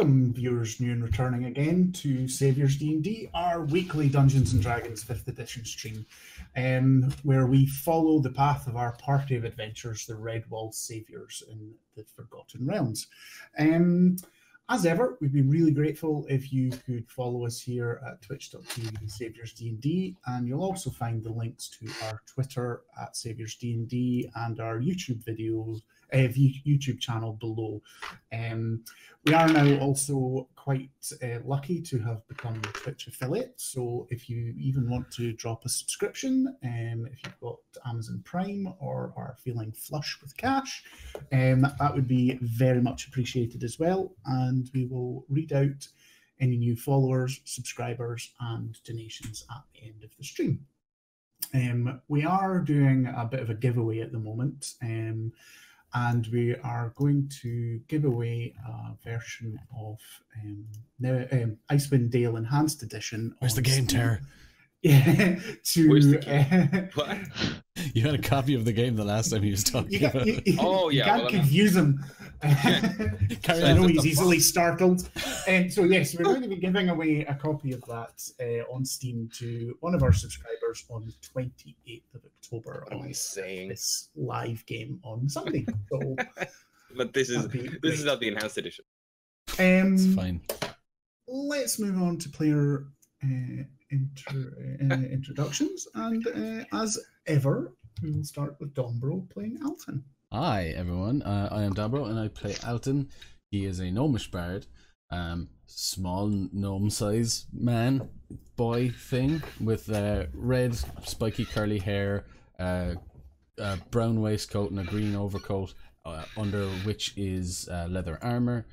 Welcome, viewers, new and returning again to Saviours D&D, our weekly Dungeons & Dragons 5th edition stream, where we follow the path of our party of adventurers, the Redwall Saviours in the Forgotten Realms. As ever, we'd be really grateful if you could follow us here at twitch.tv Saviours D&D, and you'll also find the links to our Twitter at Saviours D&D and our YouTube videos, YouTube channel below. We are now also quite lucky to have become a Twitch affiliate, so if you even want to drop a subscription, if you've got Amazon Prime or are feeling flush with cash, that would be very much appreciated as well, and we will read out any new followers, subscribers and donations at the end of the stream. We are doing a bit of a giveaway at the moment, and we are going to give away a version of Icewind Dale Enhanced Edition. Where's the game, Terror? Yeah, What? You had a copy of the game the last time he was talking about it. You can't confuse him. I know he's easily startled. So yes, we're going to be giving away a copy of that on Steam to one of our subscribers on the 28th of October. What am I saying? This live game on Sunday. So, but this is not the enhanced edition. It's fine. Let's move on to player introductions, and as ever, we will start with Dombro playing Alton. Hi everyone, I am Dombro and I play Alton. He is a gnomish bard, small gnome size man, boy thing with red spiky curly hair, a brown waistcoat and a green overcoat, under which is leather armor.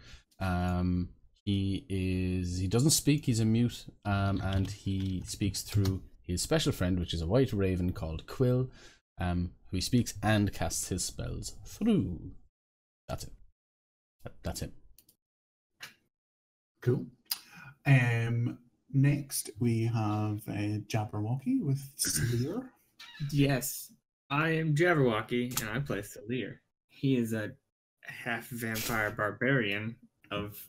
He doesn't speak, he's a mute, and he speaks through his special friend, which is a white raven called Quill, who he speaks and casts his spells through. That's it. That's it. Cool. Next we have Jabberwocky with Sleer. Yes, I am Jabberwocky and I play Sleer. He is a half vampire barbarian of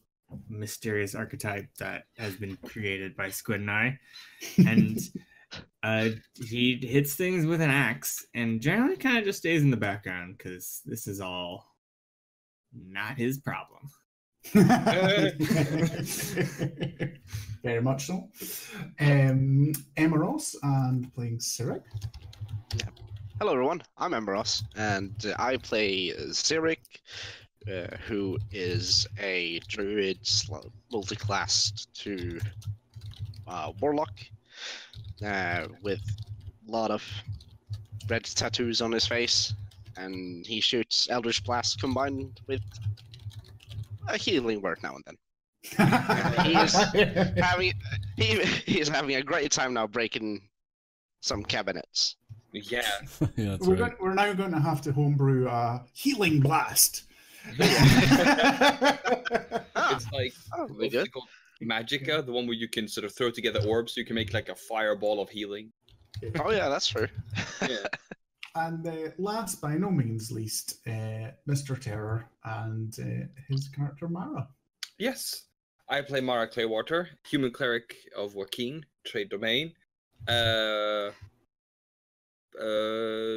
mysterious archetype that has been created by Squid and I, and he hits things with an axe and generally kind of just stays in the background because this is all not his problem. Very much so. Emeros and playing Cyric. Yeah. Hello everyone, I'm Emeros and I play Cyric, who is a druid multi-classed to warlock, with a lot of red tattoos on his face, and he shoots Eldritch Blast combined with a healing word now and then. He is having a great time now breaking some cabinets. Yeah. Yeah, that's we're, right. we're now going to have to homebrew a healing blast. It's like we good? called Magicka, the one where you can sort of throw together orbs, so you can make like a fireball of healing. Oh yeah, that's true. Yeah. And last by no means least, Mr. Terror and his character Mara. Yes, I play Mara Claywater, human cleric of Joaquin, trade domain.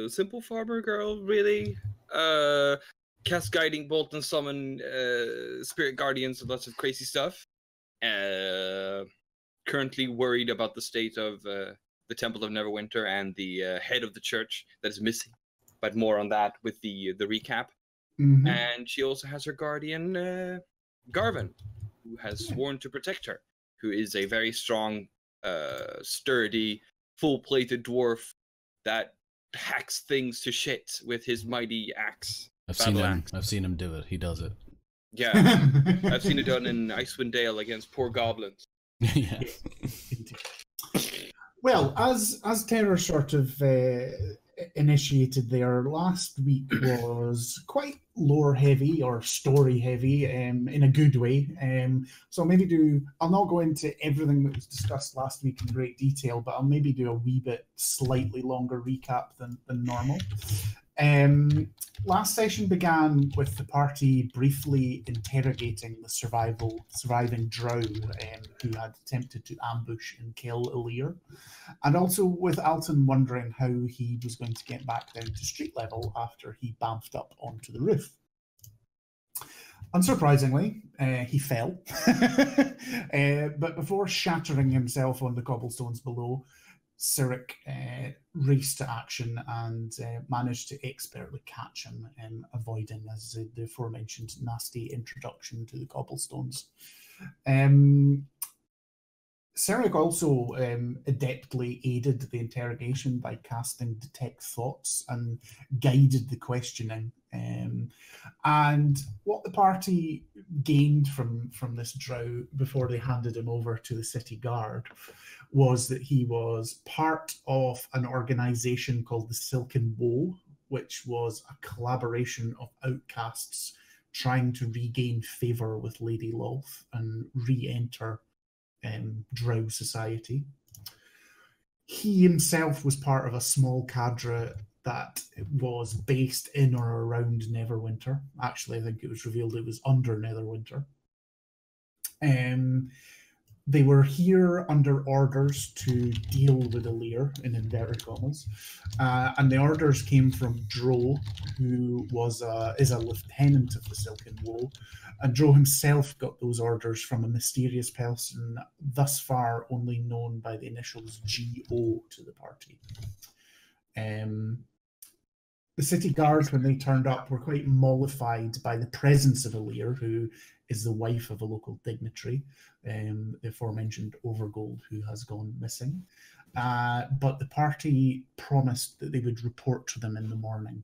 Simple farmer girl, really. Cast Guiding Bolt and summon spirit guardians and lots of crazy stuff. Currently worried about the state of the Temple of Neverwinter and the head of the church that is missing. But more on that with the recap. Mm-hmm. And she also has her guardian, Garvin, who has sworn to protect her, who is a very strong, sturdy, full-plated dwarf that hacks things to shit with his mighty axe. I've seen him do it. He does it. Yeah, I've seen it done in Icewind Dale against poor goblins. Yeah. Well, as Terror sort of initiated there, last week was quite lore heavy or story heavy, in a good way. So maybe I'll not go into everything that was discussed last week in great detail, but I'll maybe do a wee bit slightly longer recap than normal. Last session began with the party briefly interrogating the surviving drow who had attempted to ambush and kill Alir, and also with Alton wondering how he was going to get back down to street level after he bamfed up onto the roof. Unsurprisingly, he fell, but before shattering himself on the cobblestones below, Cyric raced to action and managed to expertly catch him, avoiding, as the aforementioned, nasty introduction to the cobblestones. Cyric also adeptly aided the interrogation by casting Detect Thoughts and guided the questioning. And what the party gained from this drow before they handed him over to the city guard was that he was part of an organization called the Silken Woe, which was a collaboration of outcasts trying to regain favor with Lady Lolth and re-enter drow society. He himself was part of a small cadre that was based in or around Neverwinter. Actually, I think it was revealed it was under Neverwinter. They were here under orders to deal with Alir, in inverted commas, and the orders came from Dro, who is a lieutenant of the Silken Woe, and Dro himself got those orders from a mysterious person, thus far only known by the initials GO to the party. The city guards, when they turned up, were quite mollified by the presence of Alir, who is the wife of a local dignitary, the aforementioned Overgold, who has gone missing. But the party promised that they would report to them in the morning.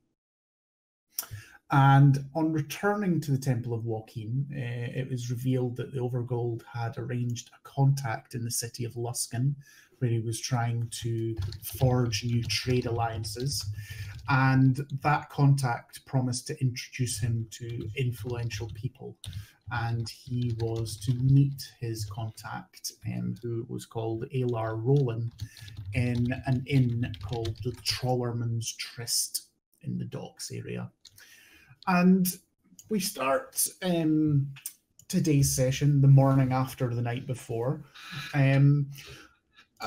And on returning to the Temple of Joachim, it was revealed that the Overgold had arranged a contact in the city of Luskan, where he was trying to forge new trade alliances. And that contact promised to introduce him to influential people. And he was to meet his contact, who was called Alar Roland, in an inn called the Trollerman's Tryst in the docks area. And we start today's session the morning after the night before.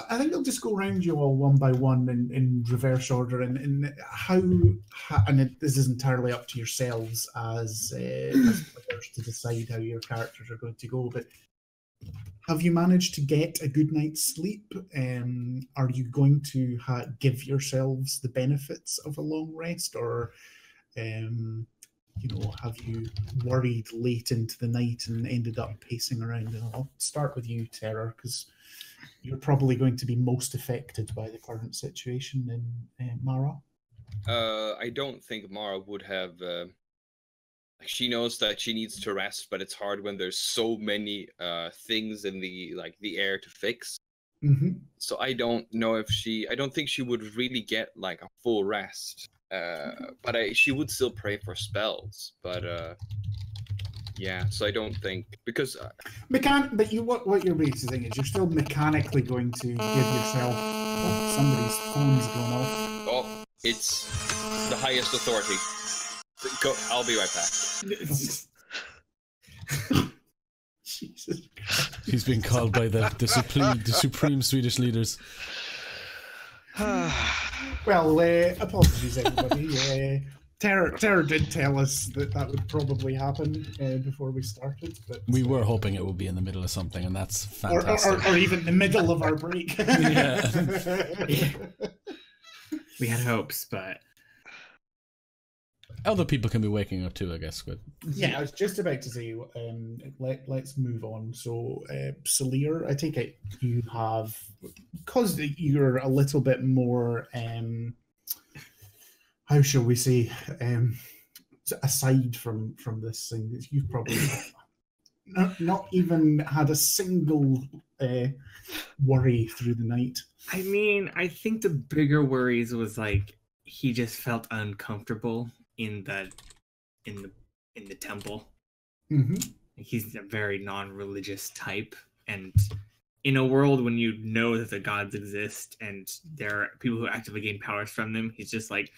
I think I'll just go around you all one by one in reverse order, and how and this is entirely up to yourselves as players to decide how your characters are going to go. But have you managed to get a good night's sleep? Are you going to give yourselves the benefits of a long rest, or have you worried late into the night and ended up pacing around? And I'll start with you, Terror, because you're probably going to be most affected by the current situation in Mara. I don't think Mara would have. She knows that she needs to rest, but it's hard when there's so many things in the air to fix. Mm-hmm. So I don't know if I don't think she would really get like a full rest. But she would still pray for spells. But yeah, so I don't think because but what you're basically saying is you're still mechanically going to give yourself. Oh, somebody's phone's going off. Oh, it's the highest authority. Go, I'll be right back. Jesus. He's been called by the supreme Swedish leaders. Well, apologies, everybody. Terror did tell us that would probably happen before we started. But we were hoping it would be in the middle of something, and that's fantastic. Or even the middle of our break. Yeah. We had hopes, but other people can be waking up too, I guess. But yeah, I was just about to say, let's move on. So, Salir, I take it you have, because you're a little bit more, how shall we say, aside from this thing, you've probably not even had a single worry through the night. I mean, I think the bigger worries was like he just felt uncomfortable in the temple. Mm-hmm. He's a very non-religious type, and in a world when you know that the gods exist and there are people who actively gain powers from them, he's just like,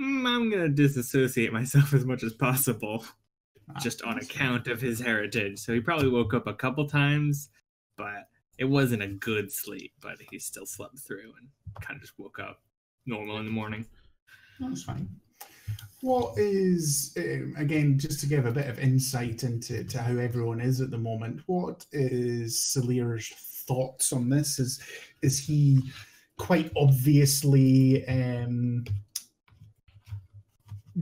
I'm gonna disassociate myself as much as possible, Ah, just on that's account of his heritage. So he probably woke up a couple times, but it wasn't a good sleep. But he still slept through and kind of just woke up normal in the morning. That's fine. What is, again, just to give a bit of insight into how everyone is at the moment, what is Salir's thoughts on this? Is he quite obviously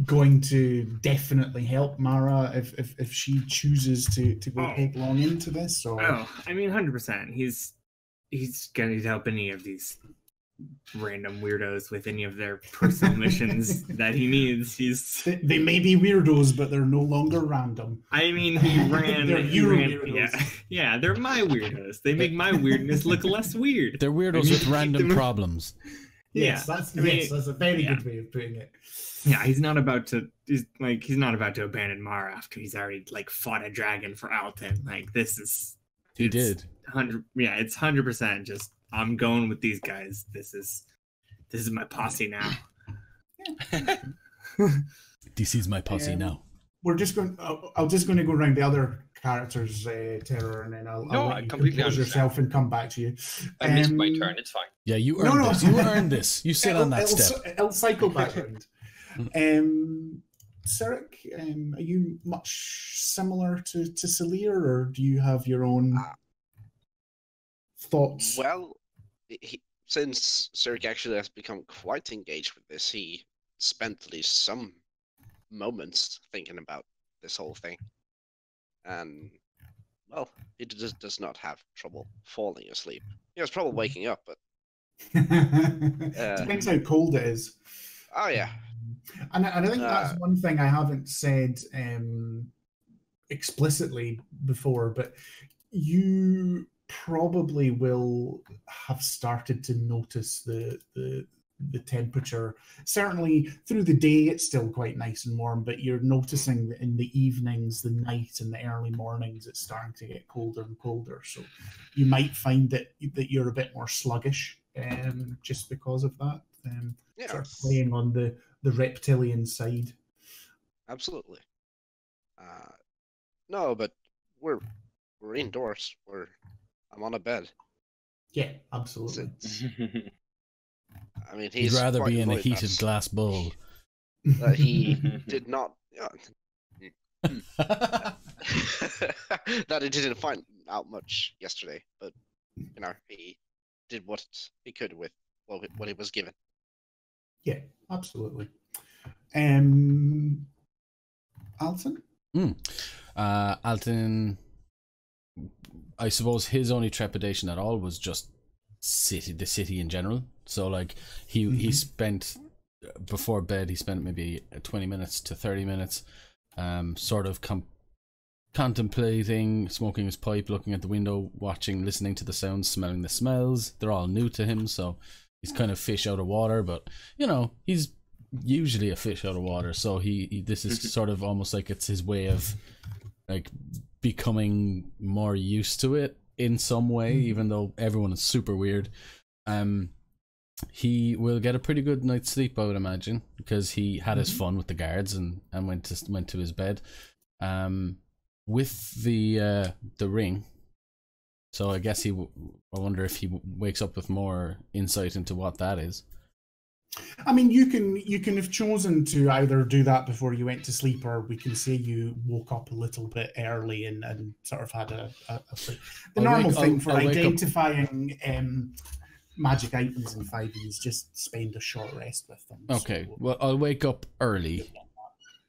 going to definitely help Mara if she chooses to go Oh. headlong into this? Or Oh, I mean, 100%. He's gonna need help any of these random weirdos with any of their personal missions that he needs. they may be weirdos, but they're no longer random. I mean, he ran. They're he your ran weirdos. yeah, they're my weirdos. They make my weirdness look less weird. They're weirdos I mean, with keep random them- problems. Yes, Yeah, that's I mean, yes, that's a very yeah. good way of putting it. Yeah, he's not about to. He's not about to abandon Mara after he's already fought a dragon for Alton. This is. He it's did. 100. Yeah, it's 100%. Just I'm going with these guys. This is my posse now. DC's my posse Um, now. We're just going. I'm just going to go around the other characters, Terror, and then I'll No, let I you completely compose yourself and come back to you. I missed my Um, turn. It's fine. Yeah, you No, earned no. this. You earned this. You sit on that it'll, step. It'll cycle back around. Sirik, are you much similar to Salir, or do you have your own thoughts? Well, since Zurich actually has become quite engaged with this, he spent at least some moments thinking about this whole thing. And, well, he just does not have trouble falling asleep. He has trouble waking up, but, Depends how cold it is. oh yeah. And I think that's one thing I haven't said explicitly before, but you probably will have started to notice the temperature. Certainly through the day, it's still quite nice and warm, but you're noticing that in the evenings, the night, and the early mornings, it's starting to get colder and colder. So you might find that you're a bit more sluggish just because of that. Yeah, Sort of playing on the reptilian side. absolutely. No, but we're indoors. I'm on a bed. Yeah, absolutely. I mean, He'd he's rather quite be in a annoyed heated that- glass bowl. that he did not. That he didn't find out much yesterday, but he did what he could with what he was given. Yeah, absolutely. Alton? Alton, I suppose his only trepidation at all was just the city in general. So he spent before bed, he spent maybe 20 minutes to 30 minutes sort of contemplating, smoking his pipe, looking at the window, watching, listening to the sounds, smelling the smells. They're all new to him, so he's kind of fish out of water, but he's usually a fish out of water, so he this is sort of almost like it's his way of becoming more used to it in some way, even though everyone is super weird. He will get a pretty good night's sleep, I would imagine, because he had his fun with the guards and went to his bed with the ring. So I guess I wonder if he wakes up with more insight into what that is. I mean, you can have chosen to either do that before you went to sleep, or we can say you woke up a little bit early and sort of had a sleep. The normal thing for identifying magic items in 5e is just spend a short rest with them. Okay, So, well, I'll wake up early.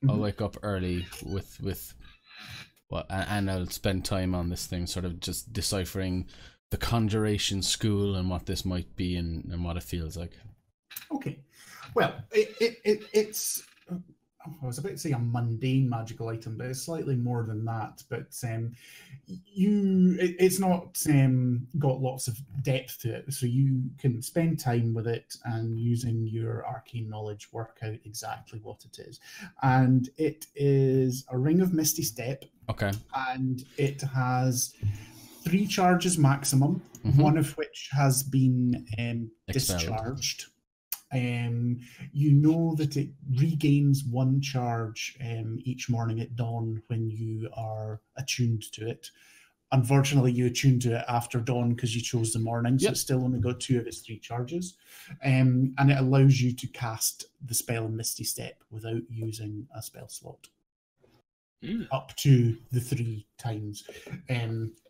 Mhm. I'll wake up early with and I'll spend time on this thing, sort of just deciphering the conjuration school and what this might be and what it feels like. Okay. Well, it's I was about to say a mundane magical item, but it's slightly more than that. But it's not got lots of depth to it, so you can spend time with it and using your arcane knowledge work out exactly what it is. And it is a ring of Misty Step, Okay. and it has 3 charges maximum, Mhm. one of which has been Expelled. discharged. You know that it regains 1 charge each morning at dawn when you are attuned to it. Unfortunately, you attuned to it after dawn because you chose the morning, so Yep. it's still only got 2 of its 3 charges. And it allows you to cast the spell Misty Step without using a spell slot. Up to the 3 times.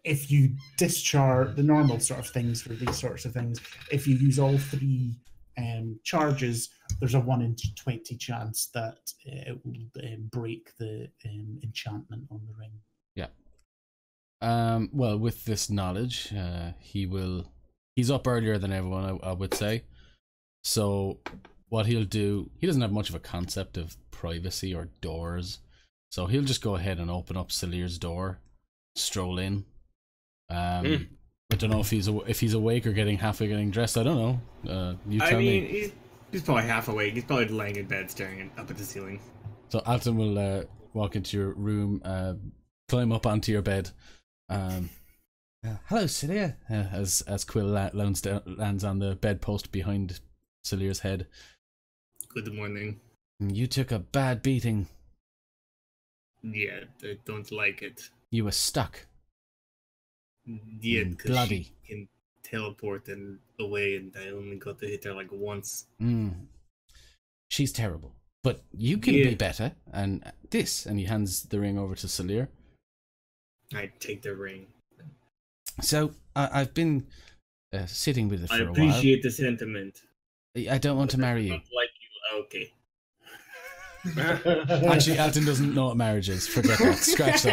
If you discharge the normal sort of things for these sorts of things, if you use all 3 charges, there's a 1 in 20 chance that it will break the enchantment on the ring. Well, with this knowledge, he's up earlier than everyone, I would say. So what he'll do, he doesn't have much of a concept of privacy or doors. So he'll just go ahead and open up Salir's door, stroll in. I don't know if he's awake or halfway getting dressed. I don't know. You tell me. He's probably half awake. He's probably laying in bed staring up at the ceiling. So Alton will walk into your room, climb up onto your bed. Hello, Celia. As Quill lands on the bedpost behind Cilier's head. Good morning. You took a bad beating. Yeah, I don't like it. You were stuck. Yeah, because bloody. she can teleport and away, and I only got to hit her like once. She's terrible. But you can be better. And he hands the ring over to Cilir. I take the ring. So I've been sitting with it for a while. I appreciate the sentiment. I don't want to marry you. Not like you. Okay. Actually, Alton doesn't know what marriage is. Forget that. Scratch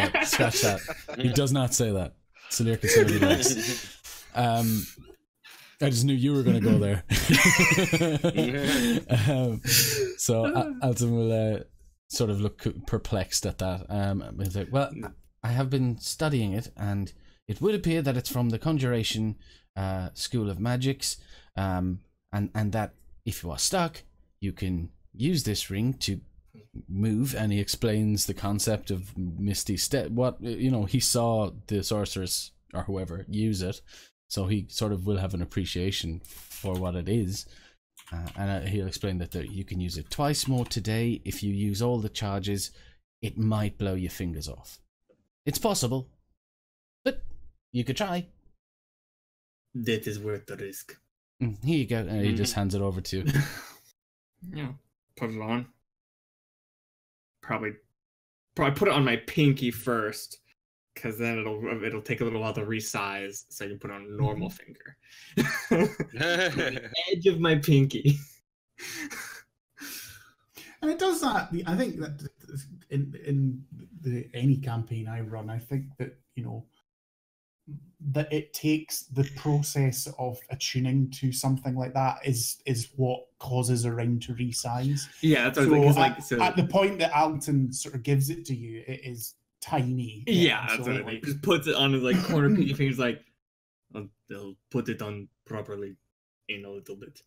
that. He does not say that. Cilir can say what he likes. I just knew you were going to go there. So Alton will sort of look perplexed at that. He's like, well, I have been studying it, and it would appear that it's from the Conjuration School of Magics, and that if you are stuck, you can use this ring to move. And he explains the concept of Misty Step. He saw the sorceress or whoever use it, so he sort of will have an appreciation for what it is. And he'll explain that you can use it twice more today. If you use all the charges, it might blow your fingers off. It's possible, but you could try. That is worth the risk. Here you go. And he just hands it over to you. Yeah, put it on. Probably put it on my pinky first, because then it'll take a little while to resize, so I can put it on a normal finger. The edge of my pinky. And it does that. I think that in any campaign I run, I think that that it takes the process of attuning to something like that is what causes a ring to resize. Yeah, that's what I was at the point that Alton sort of gives it to you, it is tiny. Yeah, that's what I mean. Just puts it on his corner pinky fingers, they'll put it on properly in a little bit.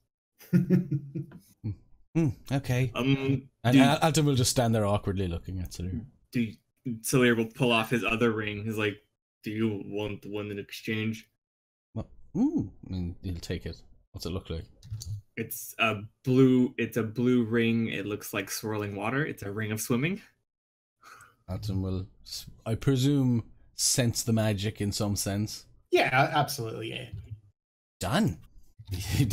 Okay. And Alton will just stand there awkwardly looking at Cilir. Cilir will pull off his other ring. He's like, do you want the one in exchange? Well, he'll take it. What's it look like? It's a blue ring. It looks like swirling water. It's a ring of swimming. Alton will, I presume, sense the magic in some sense. Yeah, absolutely, yeah. Done. He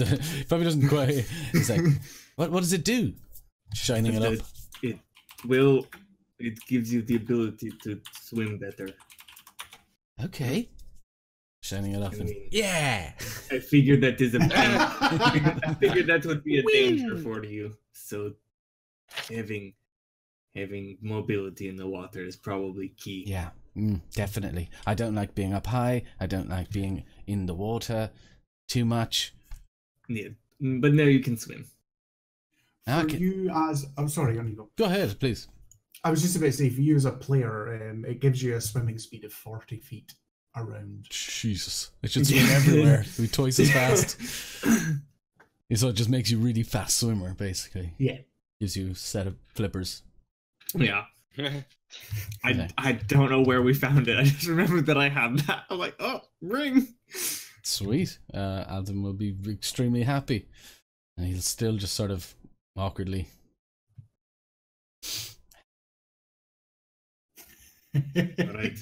probably doesn't quite. He's like, what does it do? Shining it up. It gives you the ability to swim better. Okay. Shining it up. Yeah. I figured that is I figured that would be a danger for you. So having mobility in the water is probably key. Yeah, definitely. I don't like being up high. I don't like being in the water too much. Yeah, but now you can swim. You as... Oh, sorry, on you go. Go ahead, please. I was just about to say, for you as a player, it gives you a swimming speed of 40 feet around. Jesus. It should swim everywhere. Be twice as fast. So it just makes you really fast swimmer, basically. Yeah. Gives you a set of flippers. Yeah. I don't know where we found it. I just remember that I had that. I'm like, oh, ring. Sweet. Alton will be extremely happy. And he'll still just sort of awkwardly. All right.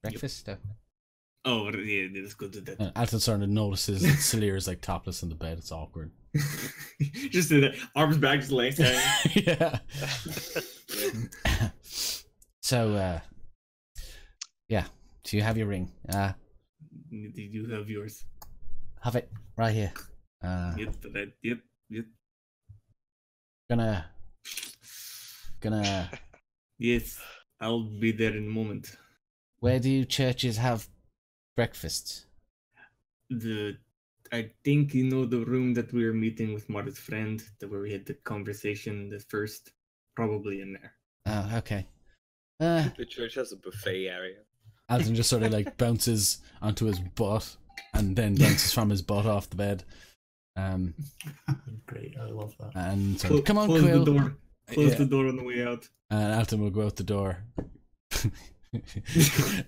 Breakfast? Oh, yeah, let's go do that. Alton sort of notices that Salir is like topless in the bed. It's awkward. Just do that. Arms back, just legs down. Yeah. So, yeah. So you have your ring. Did you have yours? Have it right here. Yep. Gonna. Yes, I'll be there in a moment. Where do churches have breakfast? I think you know the room that we were meeting with Marta's friend, where we had the conversation the first, probably in there. Oh, okay. The church has a buffet area. Alton just sort of like bounces onto his butt and then bounces from his butt off the bed. Great, I love that. And sort of, come on, close Quill. the door. Close Yeah. the door on the way out. And Alton will go out the door.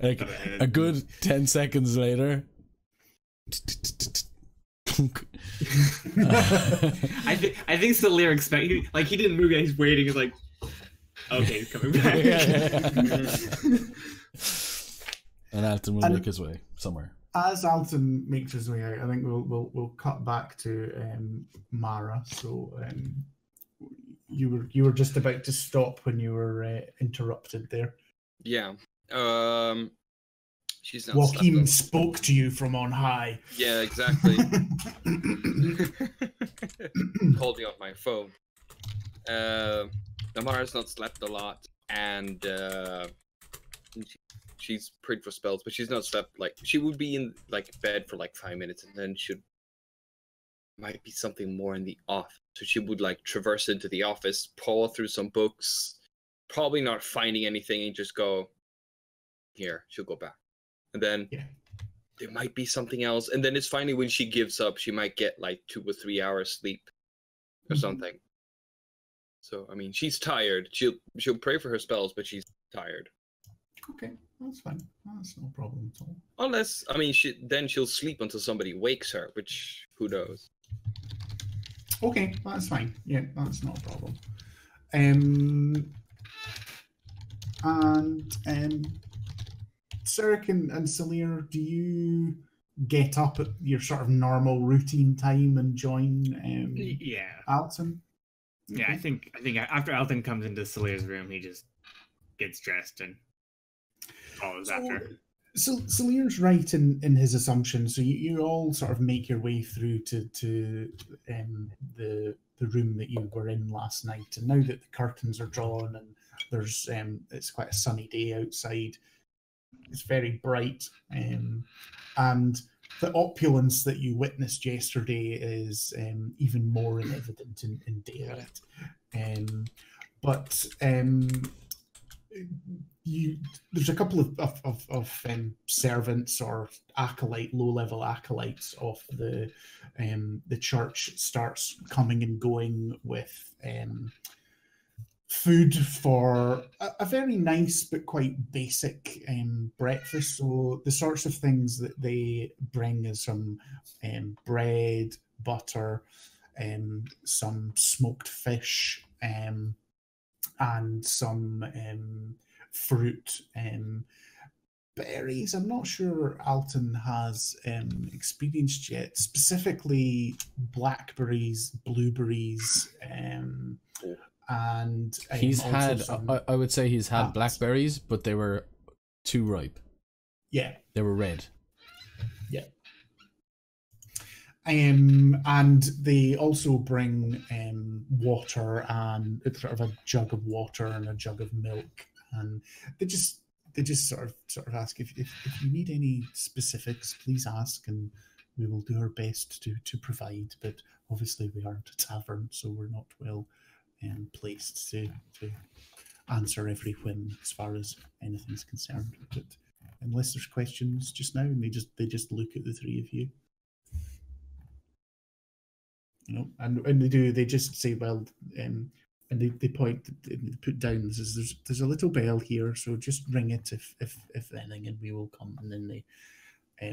Like a good 10 seconds later. I think Salir expected, like, he didn't move yet. He's waiting. He's like, okay, he's coming back. And Alton will make his way somewhere. As Alton makes his way out, I think we'll cut back to Mara. So you were just about to stop when you were interrupted there. Yeah. She's not. Joachim spoke to you from on high. Yeah, exactly. Called me off my phone. Amara's not slept a lot, and she's prayed for spells, but she's not slept. Like, she would be in like bed for like 5 minutes, and then might be something more in the office. So she would like traverse into the office, paw through some books, probably not finding anything, and just go here. She'll go back, and then there might be something else, and then it's finally when she gives up, she might get like 2 or 3 hours sleep or something. So I mean, she's tired. She'll pray for her spells, but she's tired. Okay, that's fine. That's no problem at all. Unless, I mean, she'll sleep until somebody wakes her, which who knows. Okay, that's fine. Yeah, that's not a problem. And Sirik and Salir, do you get up at your sort of normal routine time and join Yeah. Alton? Yeah, I think after Alton comes into Salir's room, he just gets dressed and follows after. So Salir's right in his assumption. So you all sort of make your way through to the room that you were in last night, and now that the curtains are drawn and there's it's quite a sunny day outside, it's very bright, and the opulence that you witnessed yesterday is even more evident in daylight. But there's a couple of servants or low-level acolytes of the church starts coming and going with food for a very nice but quite basic breakfast. So the sorts of things that they bring is some bread, butter, some smoked fish, and some fruit, berries. I'm not sure Alton has experienced yet, specifically blackberries, blueberries, and he's had, I would say he's had nuts. blackberries, but they were too ripe. Yeah. They were red. Yeah. And they also bring water, and sort of a jug of water and a jug of milk, and they just sort of ask if you need any specifics, please ask, and we will do our best to provide. But obviously we aren't a tavern, so we're not well placed to answer every whim as far as anything's concerned. But unless there's questions just now, and they just look at the three of you. You know, and they just say, well, and they point, they put down, there's a little bell here, so just ring it if anything, and we will come. And then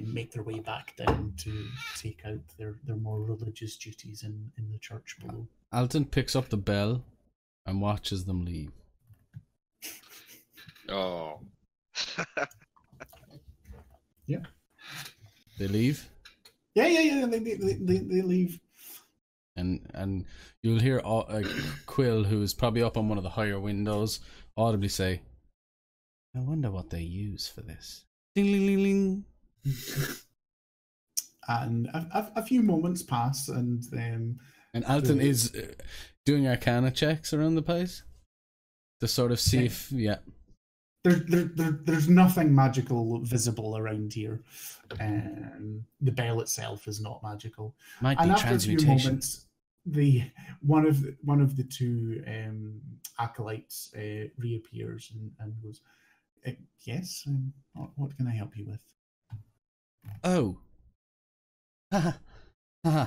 make their way back down to take out their more religious duties in the church below. Alton picks up the bell and watches them leave. Oh. Yeah. They leave, Yeah. They leave. and you'll hear Quill, who's probably up on one of the higher windows, audibly say, "I wonder what they use for this." Ding, ling, ling, ling. And a few moments pass, and And Alton is doing arcana checks around the place to sort of see if, there's nothing magical visible around here. The bell itself is not magical. might And be after a few transmutation. moments, one of the two acolytes reappears and goes, "Yes, what can I help you with?" Oh. Haha. Haha.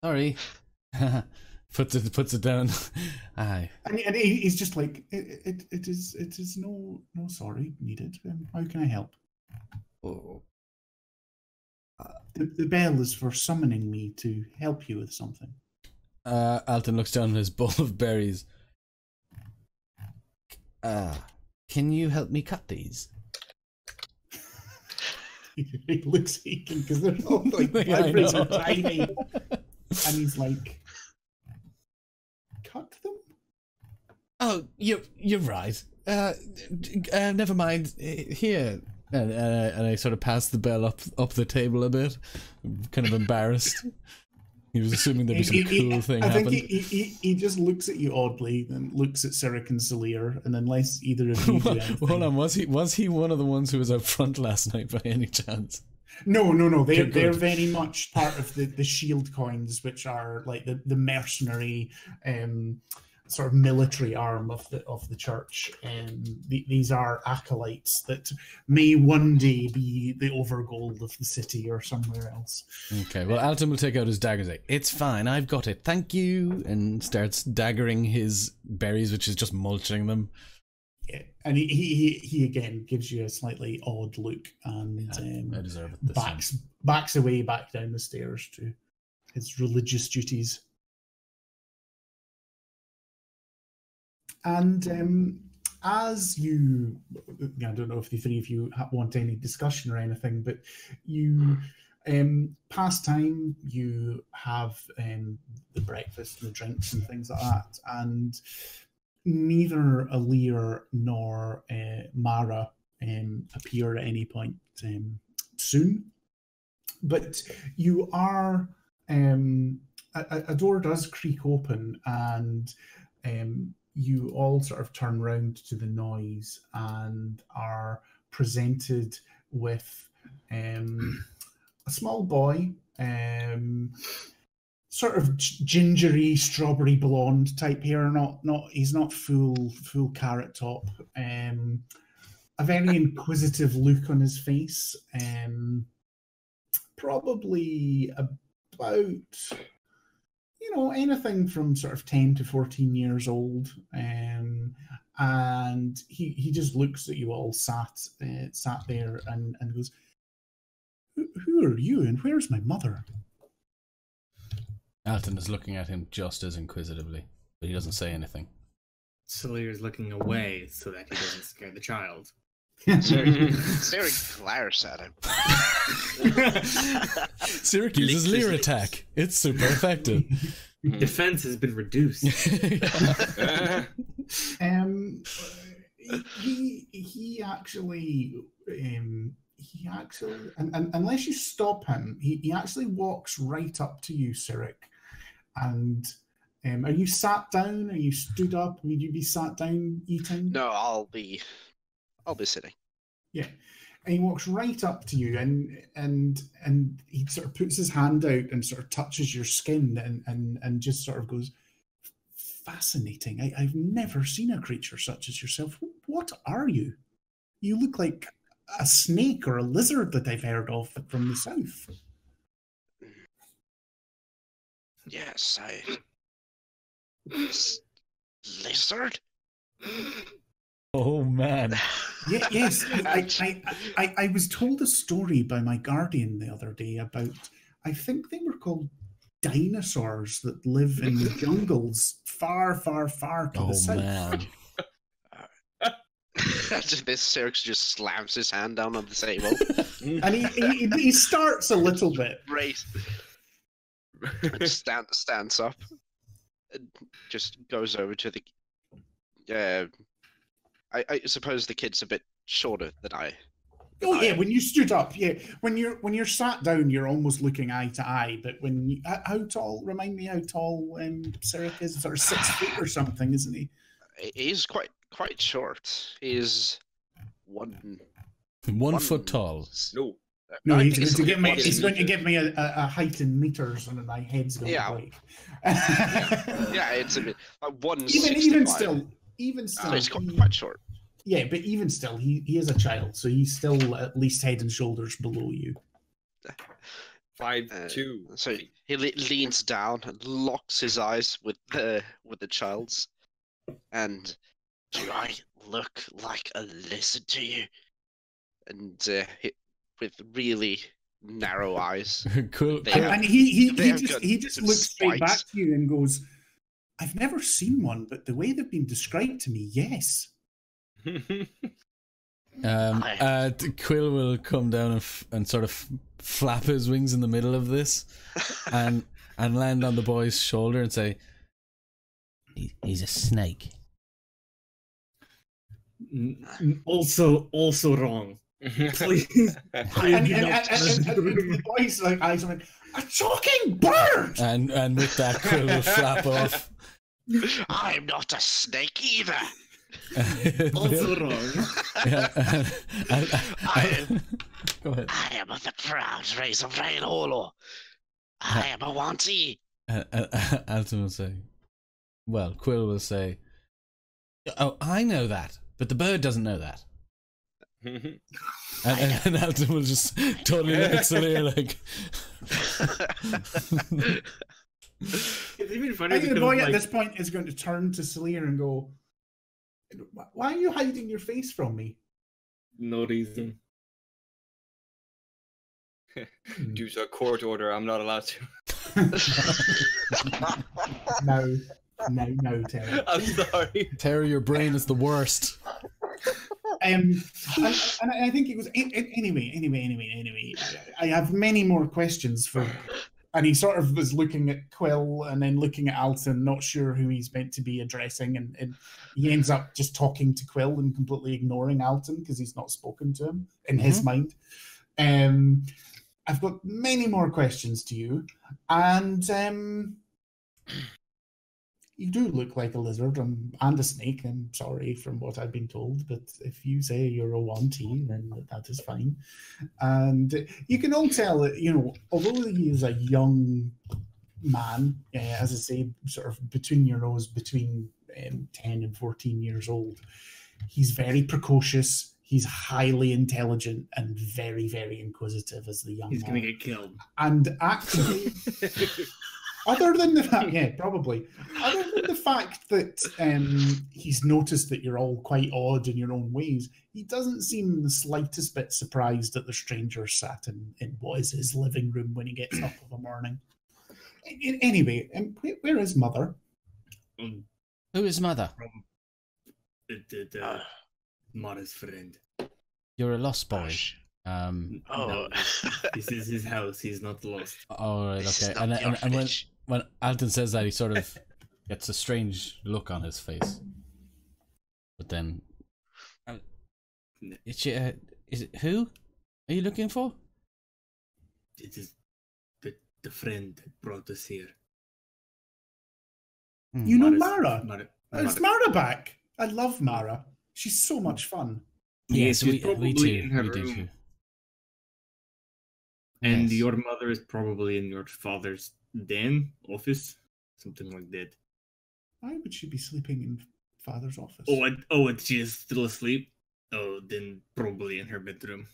Sorry. puts it down. Aye. And he's just like, it is no sorry needed. How can I help? Oh. The bell is for summoning me to help you with something. Alton looks down at his bowl of berries. Can you help me cut these? He looks aching because they're all like Yeah, I berries know. are tiny, and he's like, "Cut them." Oh, you're right. Never mind. Here, and I sort of passed the bell up the table a bit. I'm kind of embarrassed. He was assuming there'd be some cool thing I think happen. he just looks at you oddly, then looks at Sirik and Salir, and unless either of you do anything. Hold on, was he one of the ones who was out front last night by any chance? No. They're Good. very much part of the shield coins, which are like the mercenary sort of military arm of the church. These are acolytes that may one day be the overgold of the city or somewhere else. Okay, well, Alton will take out his dagger and say, "It's fine, I've got it, thank you," and starts daggering his berries, which is just mulching them. Yeah, and he again gives you a slightly odd look, and I deserve it this time. backs away back down the stairs to his religious duties. And as you, I don't know if the three of you want any discussion or anything, but you pass time, you have the breakfast and the drinks and things like that, and neither Alir nor Mara appear at any point soon. But you are, a door does creak open, and you all sort of turn round to the noise and are presented with a small boy, sort of gingery, strawberry blonde type hair. He's not full carrot top. A very inquisitive look on his face. Probably about, anything from sort of 10 to 14 years old. And he just looks at you all sat there and goes, who are you and where's my mother? Alton is looking at him just as inquisitively, but he doesn't say anything. Salir is looking away so that he doesn't scare the child. Sirik glares at him. Syracuse's Leer attack. It's super effective. Defense has been reduced. He actually, and unless you stop him, he actually walks right up to you, Sirik. And are you sat down? Are you stood up? Would you be sat down eating? No, I'll be sitting. Yeah. And he walks right up to you and he sort of puts his hand out and sort of touches your skin and just sort of goes, fascinating. I've never seen a creature such as yourself. What are you? You look like a snake or a lizard that I've heard of from the south. Yes, lizard? Oh man. Yeah, yes, I was told a story by my guardian the other day about, I think they were called dinosaurs that live in the jungles far, far, far to the Oh south. man. This Sirix just slams his hand down on the table. And he starts a little bit. Right. And stands up. And just goes over to the. I suppose the kid's a bit shorter than I. Oh yeah, when you stood up, yeah. When you're sat down, you're almost looking eye to eye. But when you, how tall? Remind me how tall Cyric is. Sort of 6 feet or something, isn't he? He's quite short. He's 1 foot tall. No. No, I he's think going to give me. height He's in going to give me a height in meters, and my head's going Yeah. to break. Yeah, it's a bit like even 165. still, So he's quite short. yeah, but even still, he is a child, so he's still at least head and shoulders below you. 5'2". So he leans down and locks his eyes with the child's. And do I look like a lizard to you? And with really narrow eyes. Cool. They cool. have- And he they have just got looks some straight back spikes. to you and goes, "I've never seen one, but the way they've been described to me, yes." Quill will come down and sort of flap his wings in the middle of this, and land on the boy's shoulder and say, "He's a snake." Also wrong. Please. And the boy's like eyes went, "A talking bird!" And with that, Quill will flap off. I'm not a snake either. Also wrong. Go ahead. I am of the proud race of Rain Holo. I am a Wanty. Alton will say, well, Quill will say, "Oh, I know that, but the bird doesn't know that." And Alton will just totally look at Celia like... It's even I funnier think the because boy like, at this point is going to turn to Celia and go, "Why are you hiding your face from me?" no reason. Due to a court order, I'm not allowed to. No, Terry. I'm sorry. Terry, your brain is the worst. And I think it was anyway. I have many more questions for. And he sort of was looking at Quill and then looking at Alton, not sure who he's meant to be addressing, and he ends up just talking to Quill and completely ignoring Alton because he's not spoken to him in his mind. I've got many more questions to you, and you do look like a lizard and a snake. I'm sorry from what I've been told, but if you say you're a Wanty, then that is fine. And you can all tell that, although he is a young man, as I say, sort of between 10 and 14 years old, he's very precocious. He's highly intelligent and very, very inquisitive as the young He's man. gonna get killed. And actually, other than the fact, probably. Other than the fact that he's noticed that you're all quite odd in your own ways, he doesn't seem the slightest bit surprised that the stranger sat in what is his living room when he gets up of a morning. Anyway, where is Mother? Who is Mother? The Mara's friend. You're a lost boy. Oh, No, this is his house. He's not lost. All right, This is okay. not the And orphanage. when Alton says that, he sort of gets a strange look on his face. But then, is it who are you looking for? It is the friend that brought us here. You know Mara's- Mara? Mara- It's Mara back. I love Mara. She's so much fun. Yes, she's we probably too. in her We do room. too. And Yes. your mother is probably in your father's den, office, something like that. Why would she be sleeping in Father's office? And she is still asleep. Oh, then probably in her bedroom.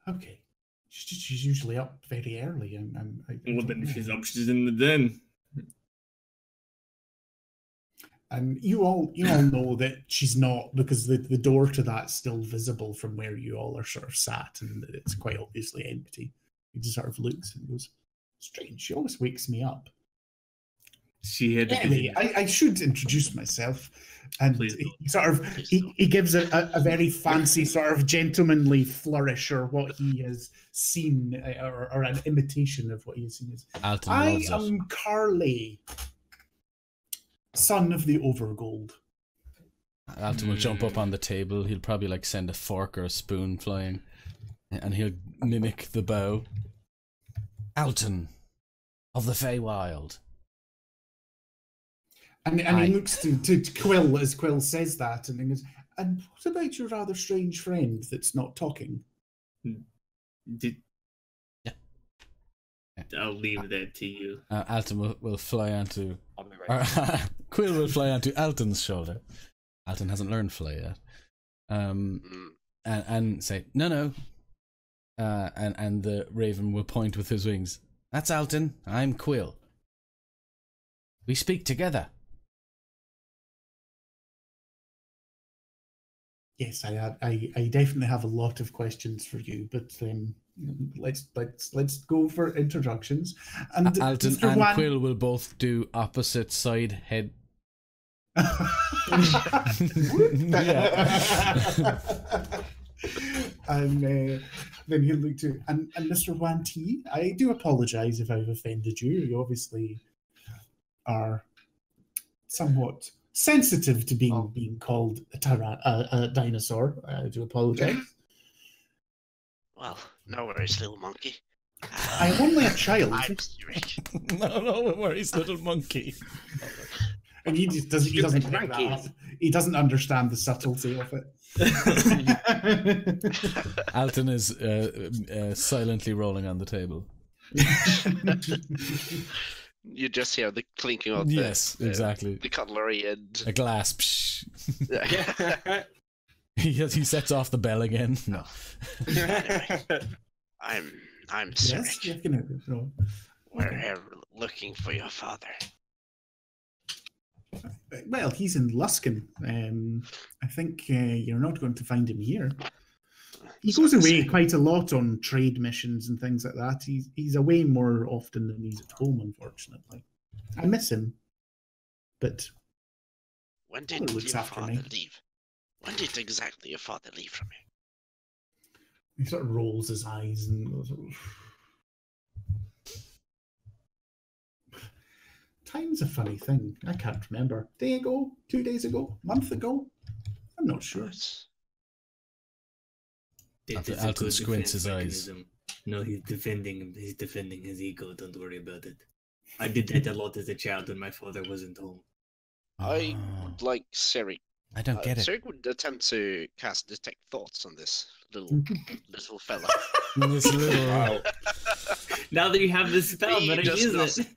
Okay. She's usually up very early, and I Well, don't then know. if she's up, she's in the den. And you all know that she's not, because the door to that's still visible from where you all are sort of sat, and it's quite obviously empty. He just sort of looks and goes, "Strange. She always wakes me up." She had Anyway, I should introduce myself. And Please he gives a very fancy sort of gentlemanly flourish, or what he has seen, or an imitation of what he has seen. Alton I loves it. am Carley, son of the Overgold. Alton will jump up on the table. He'll probably like send a fork or a spoon flying, and he'll mimic the bow. Alton of the Feywild. And he looks to Quill as Quill says that, and he goes, "And what about your rather strange friend that's not talking?" I'll leave that to you. Alton will fly onto... I'll be right Quill will fly onto Alton's shoulder. Alton hasn't learned fly yet. And say, no. And the raven will point with his wings. "That's Alton. I'm Quill. We speak together." Yes, I definitely have a lot of questions for you, but let's go for introductions. And Alton Mr. and Wan- Quill will both do opposite side head. And then he'll look to and Mr. Wan T, I do apologize if I've offended you. You obviously are somewhat sensitive to being called a dinosaur. I do apologize. Well, no worries, little monkey. I am only a child. I'm Zurich. No worries, little monkey. And he just doesn't. He doesn't pick that up. He doesn't understand the subtlety of it. Alton is silently rolling on the table. You just hear the clinking of Yes, exactly. the cutlery and A glass. Psh. Yeah. He sets off the bell again. No. I'm Yes, Zurich. you can, no. We're here looking for your father. Well, he's in Luskin. I think you're not going to find him here. He goes away quite a lot on trade missions and things like that. He's away more often than he's at home, unfortunately. I miss him, but When did looks your after father me. leave? When did exactly your father leave from you? he sort of rolls his eyes and goes, time's a funny thing. I can't remember. Day ago, 2 days ago, month ago? I'm not sure. It's- Alton squints his eyes. mechanism. No, he's defending his ego. Don't worry about it. I did that a lot as a child when my father wasn't home. I Oh, would like Siri. I don't get it. Siri would attempt to cast detect thoughts on this little fella. This little... Wow. Now that you have this spell, He better just use lost- it.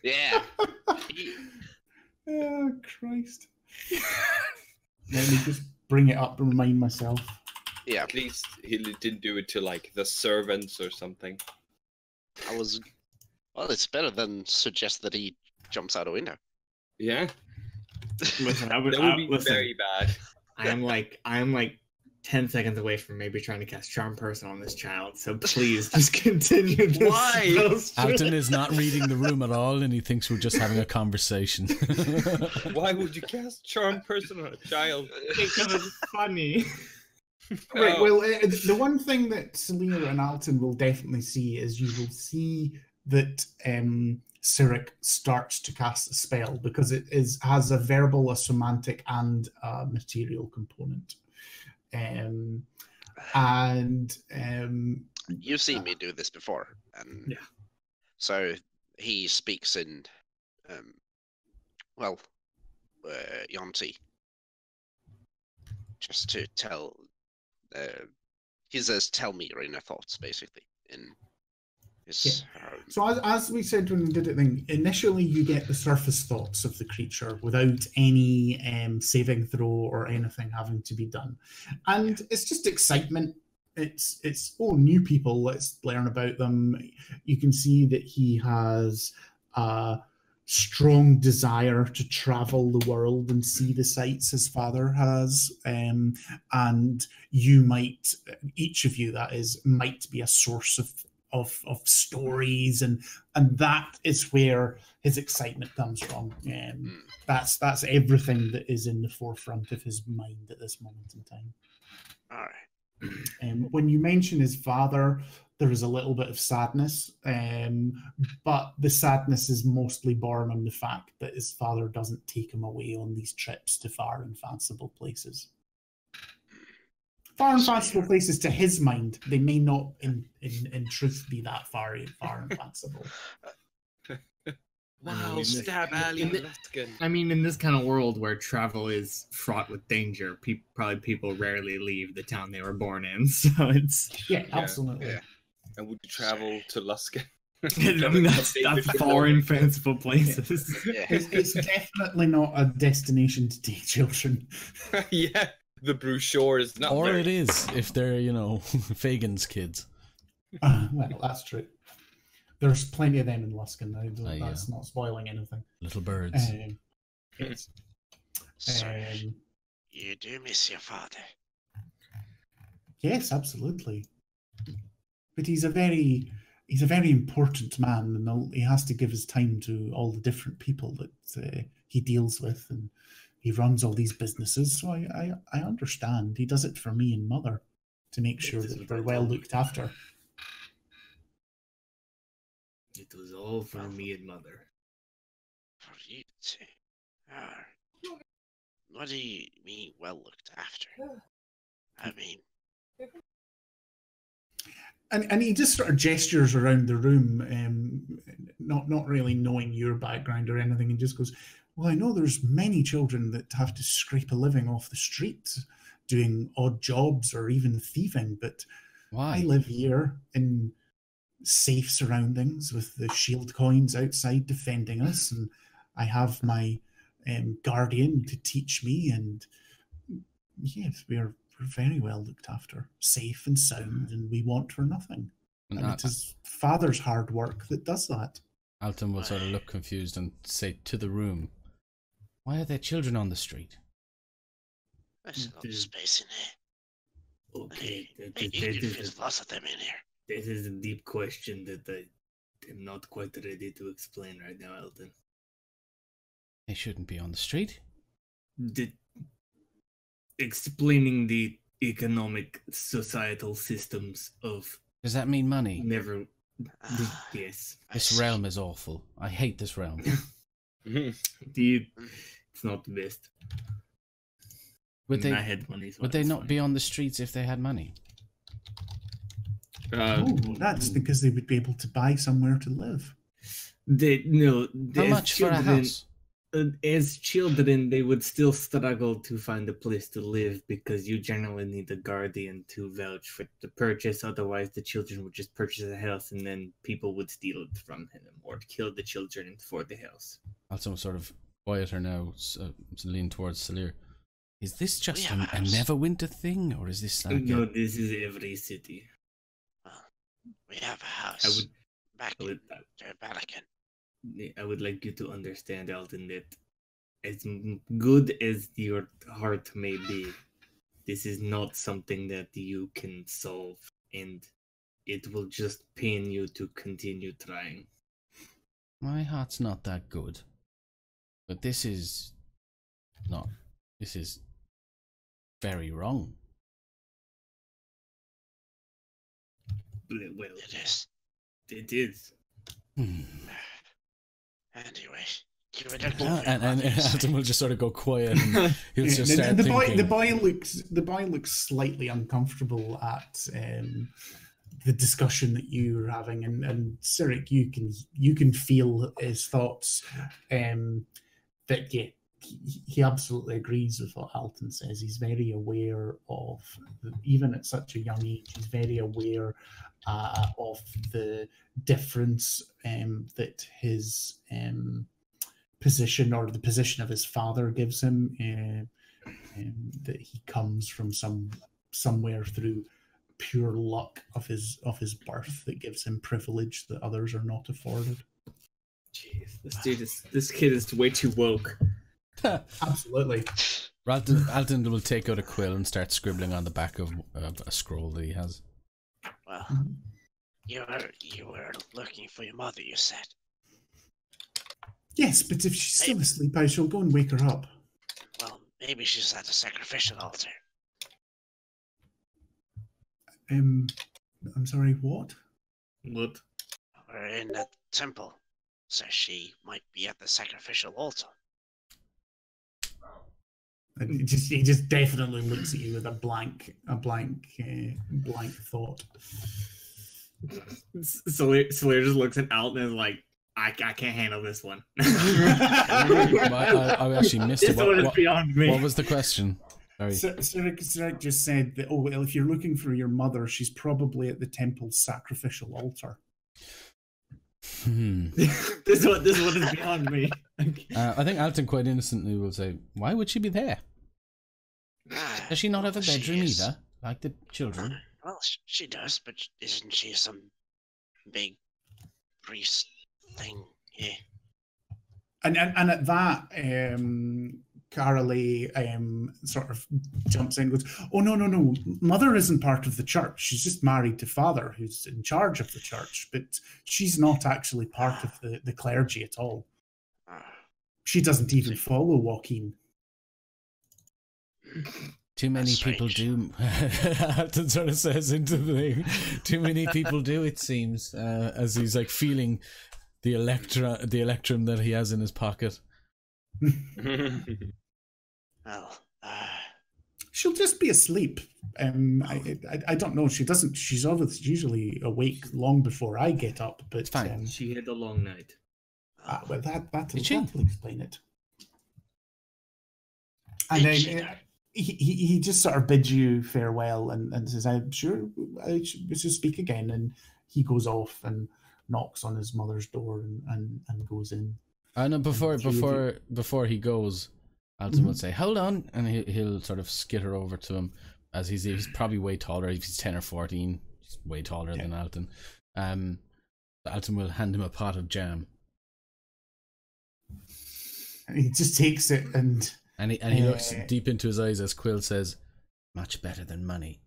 Yeah. He- Oh, Christ. Let me just bring it up and remind myself. yeah. At least he didn't do it to like the servants or something. Well, it's better than suggest that he jumps out a window. Yeah, Listen, that would be very bad. I am like 10 seconds away from maybe trying to cast Charm Person on this child, so please just continue this. Why? spell string. Alton is not reading the room at all, and he thinks we're just having a conversation. Why would you cast Charm Person on a child? Because it's funny. Right, Oh. well, the one thing that Selena and Alton will definitely see is you will see that Cyric starts to cast a spell, because it has a verbal, a semantic, and a material component. You've seen me do this before, and Yeah. so he speaks in, Yonti, just to tell. He says, "Tell me your inner thoughts," basically. In his, So as we said when we did it, initially you get the surface thoughts of the creature without any saving throw or anything having to be done, and it's just excitement. It's new people. Let's learn about them. You can see that he has strong desire to travel the world and see the sights his father has, and you might, each of you that is, might be a source of stories, and that is where his excitement comes from. That's everything that is in the forefront of his mind at this moment in time. All right. When you mention his father, there is a little bit of sadness, but the sadness is mostly born on the fact that his father doesn't take him away on these trips to far and fanciful places. Far and fanciful places to his mind. They may not, in truth, be that far and fanciful. Wow, stab Ali Luskin. I mean, in this kind of world where travel is fraught with danger, people rarely leave the town they were born in. So it's absolutely. Yeah. And would you travel to Luskin? I mean, that's foreign fanciful places. Yeah. It's definitely not a destination to take children. Yeah, the brochure is not. Or there. it is, if they're, Fagin's kids. Well, that's true. There's plenty of them in Luskin. That's not spoiling anything. Little birds. Yes. So, you do miss your father. Yes, absolutely. But he's a very important man, and he has to give his time to all the different people that he deals with, and he runs all these businesses. So I understand. He does it for me and Mother to make sure that we're well looked after. It was all for me and Mother. For you to. What do you mean well looked after? I mean... And he just sort of gestures around the room, not really knowing your background or anything, and just goes, well, I know there's many children that have to scrape a living off the street, doing odd jobs or even thieving, but Why? I live here in safe surroundings with the shield coins outside defending us, and I have my guardian to teach me, and yes, we're very well looked after, safe and sound, and we want for nothing. And it is father's hard work that does that. Alton will sort of look confused and say to the room, why are there children on the street? There's a lot of space in here. Okay, There's lots of them in here. This is a deep question that I am not quite ready to explain right now, Alton. They shouldn't be on the street. Explaining the economic societal systems of... Does that mean money? Never... Yes. This realm is awful. I hate this realm. It's not the best. Would they, I had money, so would they not be on the streets if they had money? That's because they would be able to buy somewhere to live. How much for a house? As children, they would still struggle to find a place to live because you generally need a guardian to vouch for the purchase. Otherwise, the children would just purchase a house and then people would steal it from him or kill the children for the house. Also, sort of quieter now, lean towards Salir. Is this just a Neverwinter thing, or is this like No, this is every city. We have a house back in Vatican. I would like you to understand, Alton, that as good as your heart may be, this is not something that you can solve, and it will just pain you to continue trying. My heart's not that good. But this is very wrong. Well, It is. It is. Anyway, you would have and Alton will just sort of go quiet and he'll just start thinking. The boy looks slightly uncomfortable at the discussion that you were having, and Cyric, you can feel his thoughts. That he absolutely agrees with what Alton says. He's very aware of, even at such a young age, he's very aware of the difference that his position, or the position of his father, gives him. That he comes from somewhere through pure luck of his birth that gives him privilege that others are not afforded. Jeez, this kid is way too woke. Absolutely. Alton will take out a quill and start scribbling on the back of a scroll that he has. Well, you were looking for your mother, you said. Yes, but if she's still asleep, I shall go and wake her up. Well, maybe she's at a sacrificial altar. I'm sorry, what? What? Or in the temple. So she might be at the sacrificial altar. And he just definitely looks at you with a blank thought. Salir just looks at Alton and is like, I can't handle this one. I actually missed This it. one is beyond me. What was the question? Sorry. Sirik just said that, oh, well, if you're looking for your mother, she's probably at the temple's sacrificial altar. This one is beyond me. I think Alton quite innocently will say, why would she be there? Does she not have a bedroom either, like the children? Well, she does, but isn't she some big priest thing? Yeah. And at that, Carolee sort of jumps in and goes, oh, no. Mother isn't part of the church. She's just married to father, who's in charge of the church. But she's not actually part of the clergy at all. She doesn't even follow Joaquin. Too many people do. Alton sort of says into the thing. Too many people do, it seems, as he's like feeling the electrum that he has in his pocket. Well, she'll just be asleep. I don't know. She doesn't. She's obviously usually awake long before I get up. But it's fine. She had a long night. Well, that'll explain it. And then he just sort of bids you farewell and says, "I'm sure I should speak again." And he goes off and knocks on his mother's door and goes in. I know before he goes, Alton will say, "Hold on," and he'll sort of skitter over to him, as he's probably way taller. If he's 10 or 14, he's way taller than Alton. Alton will hand him a pot of jam. And he just takes it and he looks deep into his eyes as Quill says, "Much better than money."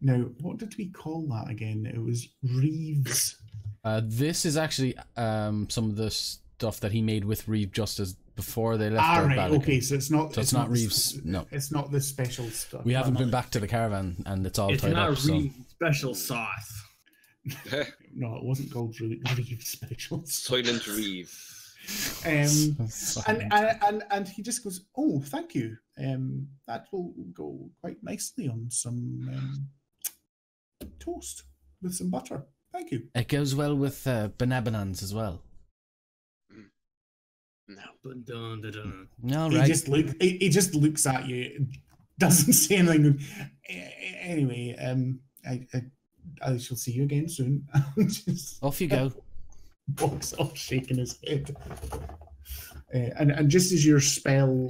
Now, what did we call that again? It was Reeves. This is actually some of the stuff that he made with Reeve just as before they left. Right. Okay, so it's not. So it's not Reeve's. No, it's not the special stuff. We haven't been back to the caravan, and it's all tied up. It's not Reeve's special sauce. No, it wasn't called Reeve special. Silent Reeve. And he just goes, "Oh, thank you. That will go quite nicely on some toast with some butter. Thank you." It goes well with banabans as well. No. All right. He just looks at you, doesn't say anything. Anyway, I shall see you again soon. Just off you go. Walks off, shaking his head. And just as your spell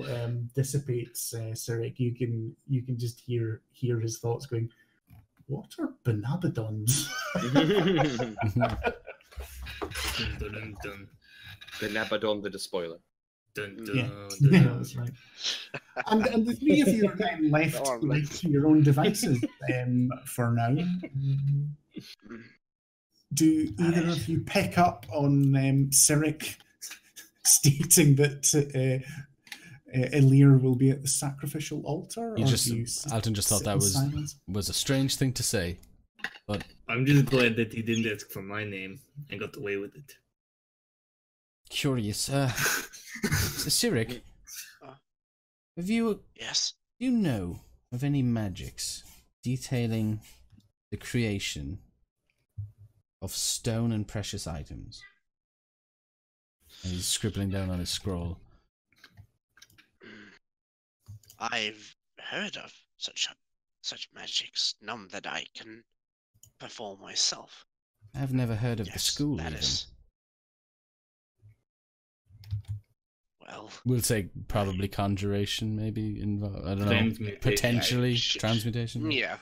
dissipates, Sirik, you can just hear his thoughts going, "What are banabadons?" Banabadon the Despoiler. Yeah, that's right. And the three of you are then left to your own devices for now. Do either of you pick up on Sirik stating that Elir will be at the sacrificial altar? Alton just thought that was a strange thing to say, but I'm just glad that he didn't ask for my name and got away with it. Curious, Sirik, have you? Yes. Do you know of any magics detailing the creation of stone and precious items? And he's scribbling down on his scroll. I've heard of such magics, none that I can perform myself. I've never heard of the school even. Well, we'll say probably conjuration, maybe involved. I don't know. Potentially transmutation. Yeah.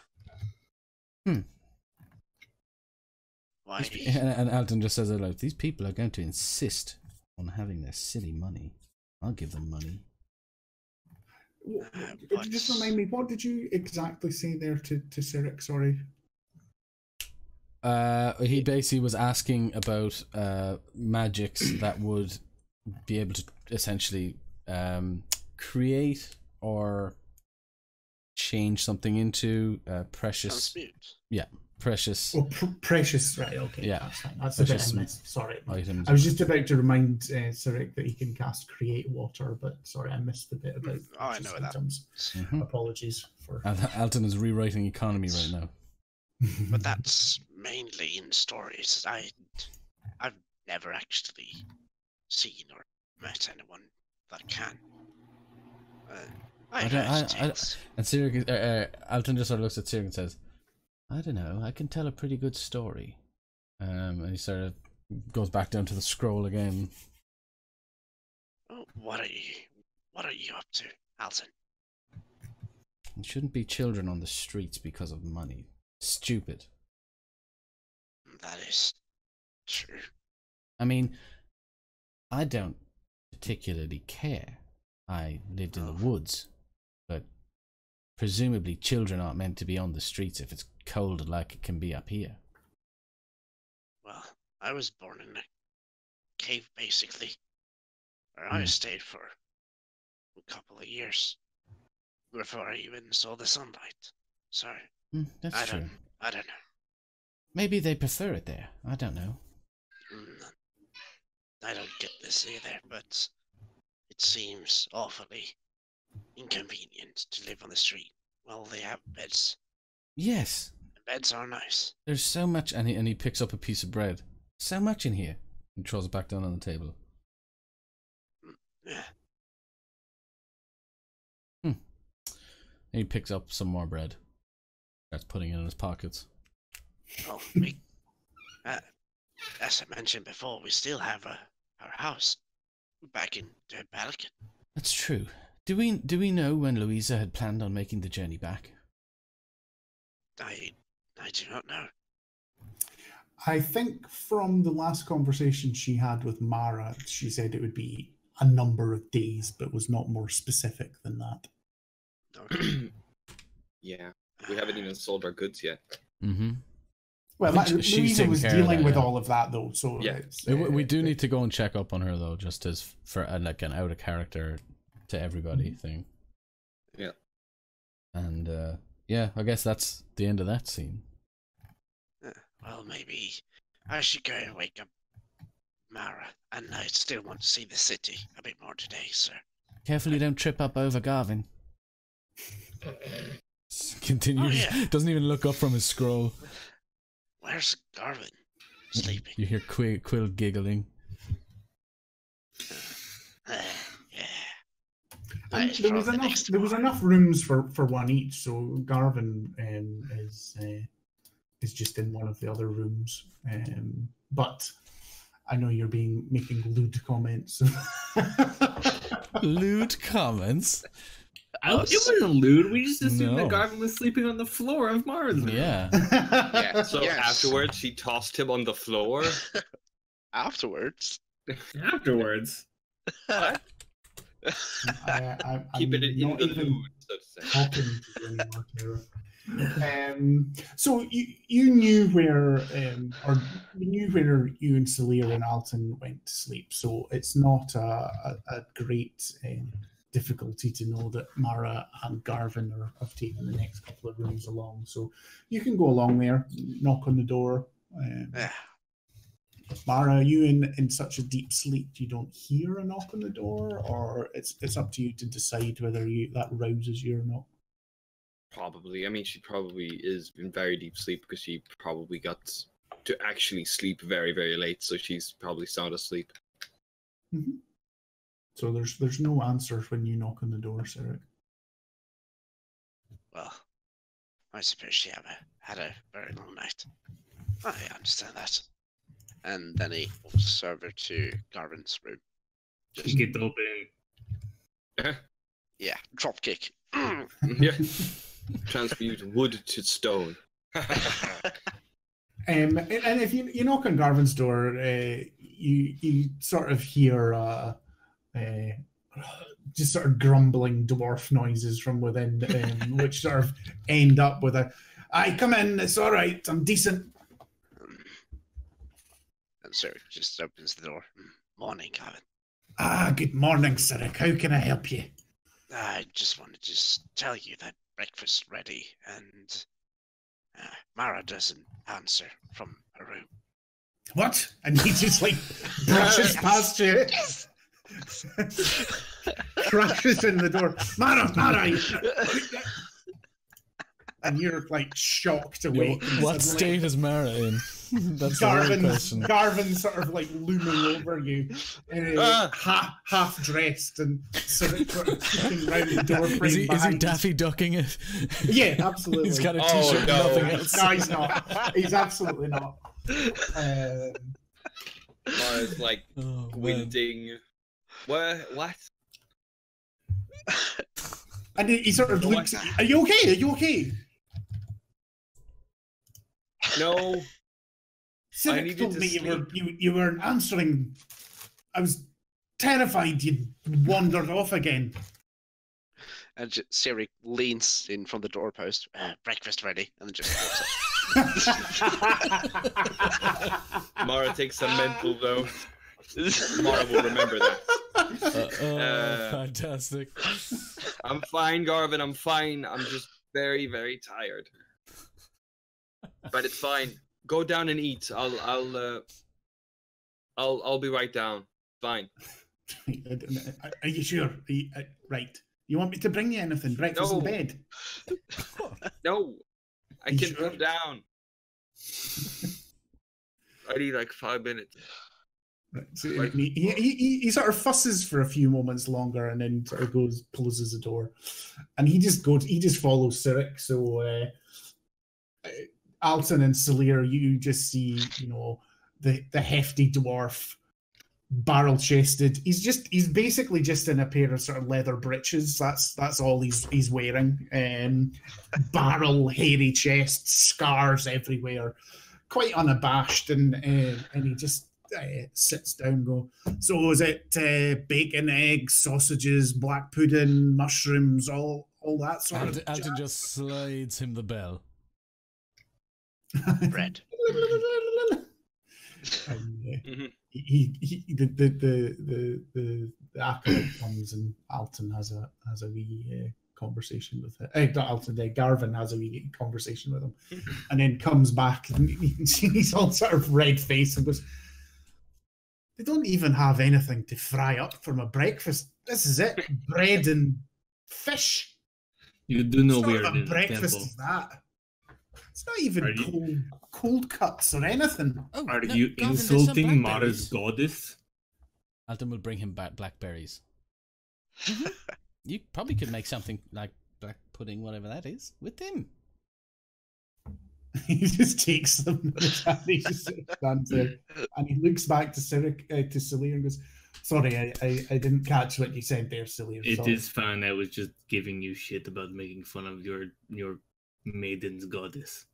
Why? And Alton just says it like, these people are going to insist on having their silly money. I'll give them money. Just remind me, what did you exactly say there to Sirik? Sorry. He basically was asking about magics that would be able to essentially create or change something into precious. Transmute. Yeah, precious Oh, precious, right? Okay, Yeah. that's fine. That's the bit Precious I missed. Sorry, items. I was just about to remind Sirik that he can cast Create Water, but sorry, I missed the bit about Oh, I precious know that. items. Mhm. Apologies for. Alton is rewriting economy right now. But that's mainly in stories. I've never actually seen or met anyone that can. I I don't- heard I- tales. And Sirik, Alton just sort of looks at Sirik and says, I don't know, I can tell a pretty good story. And he sort of goes back down to the scroll again. Oh, what are you up to, Alton? It shouldn't be children on the streets because of money. Stupid. That is true. I mean, I don't particularly care. I lived in the woods, but presumably children aren't meant to be on the streets if it's cold like it can be up here. Well, I was born in a cave, basically, where I stayed for a couple of years before I even saw the sunlight. So That's true. I don't know. Maybe they prefer it there. I don't know. I don't get this either, but it seems awfully inconvenient to live on the street. Well, they have beds. Yes, The beds are nice. there's so much, and he picks up a piece of bread. So much in here. And throws it back down on the table. Yeah. And he picks up some more bread. Starts putting it in his pockets. Oh, as I mentioned before, we still have our house back in Balkan. That's true. Do we know when Louisa had planned on making the journey back? I do not know. I think from the last conversation she had with Mara, she said it would be a number of days, but was not more specific than that. Okay. Yeah, we haven't even sold our goods yet. Mm-hmm. Well, I think she's Louisa taking was care of dealing that, with yeah. all of that, though. So Yeah. it's, We do need to go and check up on her though, just as for like an out of character to everybody thing. Yeah. And yeah, I guess that's the end of that scene. Well, maybe I should go and wake up Mara, and I still want to see the city a bit more today, so. Careful you don't trip up over Garvin. Continues. Oh, yeah. Doesn't even look up from his scroll. Where's Garvin? Sleeping. You hear Quill giggling. Yeah. And It's there was probably enough. next There was tomorrow. enough rooms for one each. So Garvin is just in one of the other rooms. But I know you're making lewd comments. Lewd comments. It wasn't lewd. We just assumed No. that Garvin was sleeping on the floor of Mars. Yeah. Yeah. So Yes. afterwards, she tossed him on the floor. Afterwards. Afterwards. I'm Keeping it in not the even mood, so to say. talking to you anymore, Tara. So you knew where, or you knew where you and Salir and Alton went to sleep. So it's not a great difficulty to know that Mara and Garvin have taken the next couple of rooms along. So you can go along there, knock on the door. Yeah. Mara, are you in such a deep sleep you don't hear a knock on the door, or it's up to you to decide whether that rouses you or not? Probably. I mean, she probably is in very deep sleep because she probably got to actually sleep very, very late. So she's probably sound asleep. Mm-hmm. So there's no answer when you knock on the door, Sarah. Well, I suppose she had a very long night. I understand that. And then he walks over to Garvin's room. You get the opening. Yeah, drop kick. Yeah. Transmute wood to stone. And if you knock on Garvin's door, you sort of hear just sort of grumbling dwarf noises from within, which sort of end up with a, "I come in, it's all right, I'm decent." And so just opens the door. Morning, Gavin. Good morning, Cyric. How can I help you? I just wanted to just tell you that breakfast's ready, and Mara doesn't answer from her room. What? And he just like brushes past you, crashes in the door. Mara, and you're like shocked awake. What state is Mara in? That's the real question. Garvin's sort of like looming over you, half dressed, and sort of peeking round the door frame. Is he Daffy Ducking it? Yeah, absolutely. He's got a t-shirt and nothing else. No, he's not. He's absolutely not. Mara's like winding. What? And he sort of looks at you. Are you okay? Are you okay? No. Cyric told me you were answering. I was terrified you'd wandered off again. And Cyric leans in from the doorpost. Breakfast ready, and then just walks up. Mara takes a mental though. Mara will remember that. Fantastic. I'm fine, Garvin. I'm fine. I'm just very, very tired. But it's fine. Go down and eat. I'll be right down. Fine. Are you sure? Right. You want me to bring you anything? Breakfast in bed? No. I can come down. I need like 5 minutes. Right. So he sort of fusses for a few moments longer, and then sort of closes the door, and he just follows Cyric. So Alton and Salir, you just see, the hefty dwarf, barrel chested. He's basically just in a pair of sort of leather breeches. That's all he's wearing. Barrel, hairy chest, scars everywhere, quite unabashed, and he just sits down and go, "So is it bacon, eggs, sausages, black pudding, mushrooms, all that sort of Alton just slides him the bell. Bread. And, the acolyte comes, and Alton has a wee conversation with it. Not Alton, Garvin has a wee conversation with him, and then comes back, and he's all sort of red faced and goes, "They don't even have anything to fry up for my breakfast. This is it, bread and fish. You do know What we sort are of in a the breakfast temple. is that? It's not even cold cuts or anything." Oh, Are no, you Garvin, there's some insulting blackberries. Mara's goddess? Alton will bring him back blackberries. You probably could make something like black pudding, whatever that is, with them. He just takes them and he just stands there, and he looks back to Salir and goes, "Sorry, I didn't catch what you said there, Salir. It Sorry." is fine. I was just giving you shit about making fun of your maiden's goddess.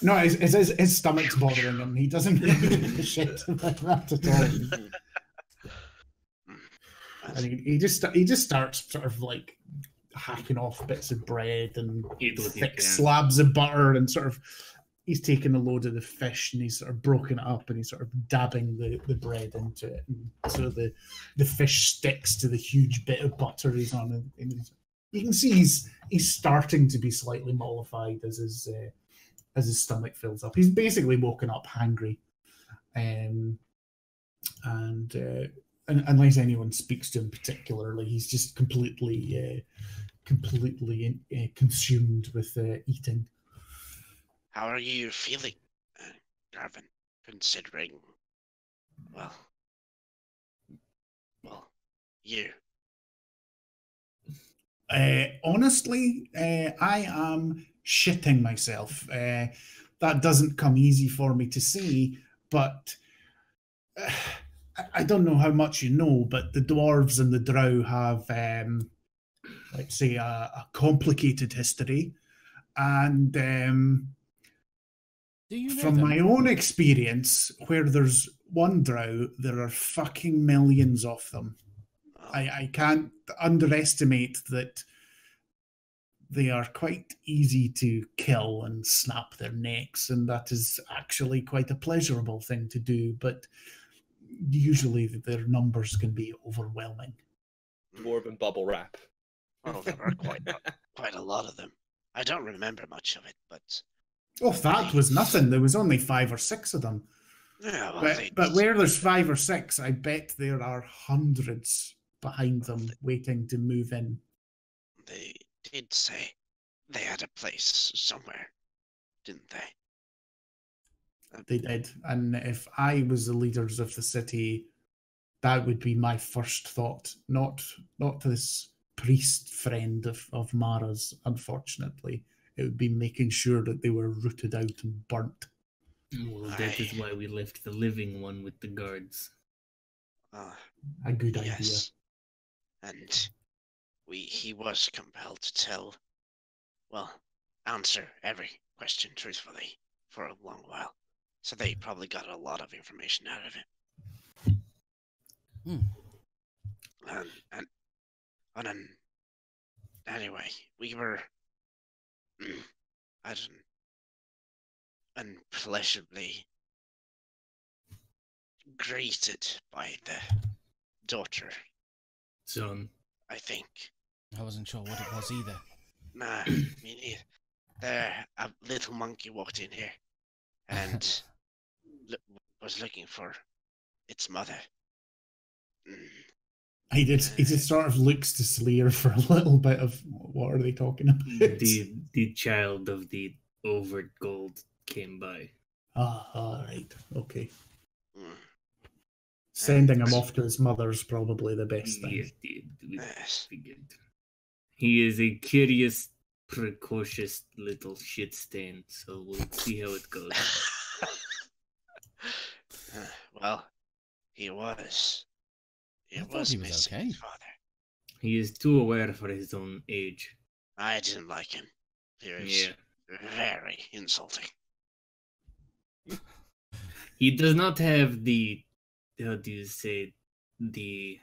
No, his stomach's bothering him. He doesn't give a shit about that at all. And he just starts sort of like hacking off bits of bread and Eat what you thick can. slabs of butter, and sort of he's taken a load of the fish and he's sort of broken it up, and he's sort of dabbing the bread into it, and so the fish sticks to the huge bit of butter he's on, and you can see he's starting to be slightly mollified as his stomach fills up. He's basically woken up hangry, and unless anyone speaks to him particularly, he's just completely consumed with eating. How are you feeling, Garvin? Considering, well, you. Honestly, I am shitting myself. That doesn't come easy for me to say, but I don't know how much you know, but the dwarves and the drow have let's say, a complicated history. And Do you know from them? my own experience, where there's one drow, there are fucking millions of them. Oh, I can't underestimate that they are quite easy to kill and snap their necks, and that is actually quite a pleasurable thing to do, but usually their numbers can be overwhelming. Dwarven bubble wrap. well, there are quite a lot of them. I don't remember much of it, but Oh, that was nothing. There was only 5 or 6 of them. yeah, well, But where there's 5 or 6, I bet there are hundreds behind them waiting to move in. they did say they had a place somewhere, didn't they? They did. And if I was the leaders of the city, that would be my first thought. Not this priest friend of Mara's, unfortunately. It would be making sure that they were rooted out and burnt. Well, that is why we left the living one with the guards. A good idea. Yes. And he was compelled to answer every question truthfully for a long while. So they probably got a lot of information out of it. Anyway, we were unpleasantly greeted by the daughter, Son. I think. I wasn't sure what it was either. Nah, me neither. A little monkey walked in here and was looking for its mother. He just sort of looks to Sleer for a little bit of what are they talking about? The child of the overt gold came by. Ah, all right, okay. Mm. Sending him off to his mother's probably the best thing. Yes. He is a curious, precocious little shit stain, so we'll see how it goes. Well, he was. I thought he was missing okay. his father. He is too aware for his own age. I didn't like him. He was very insulting. He does not have the, how do you say, the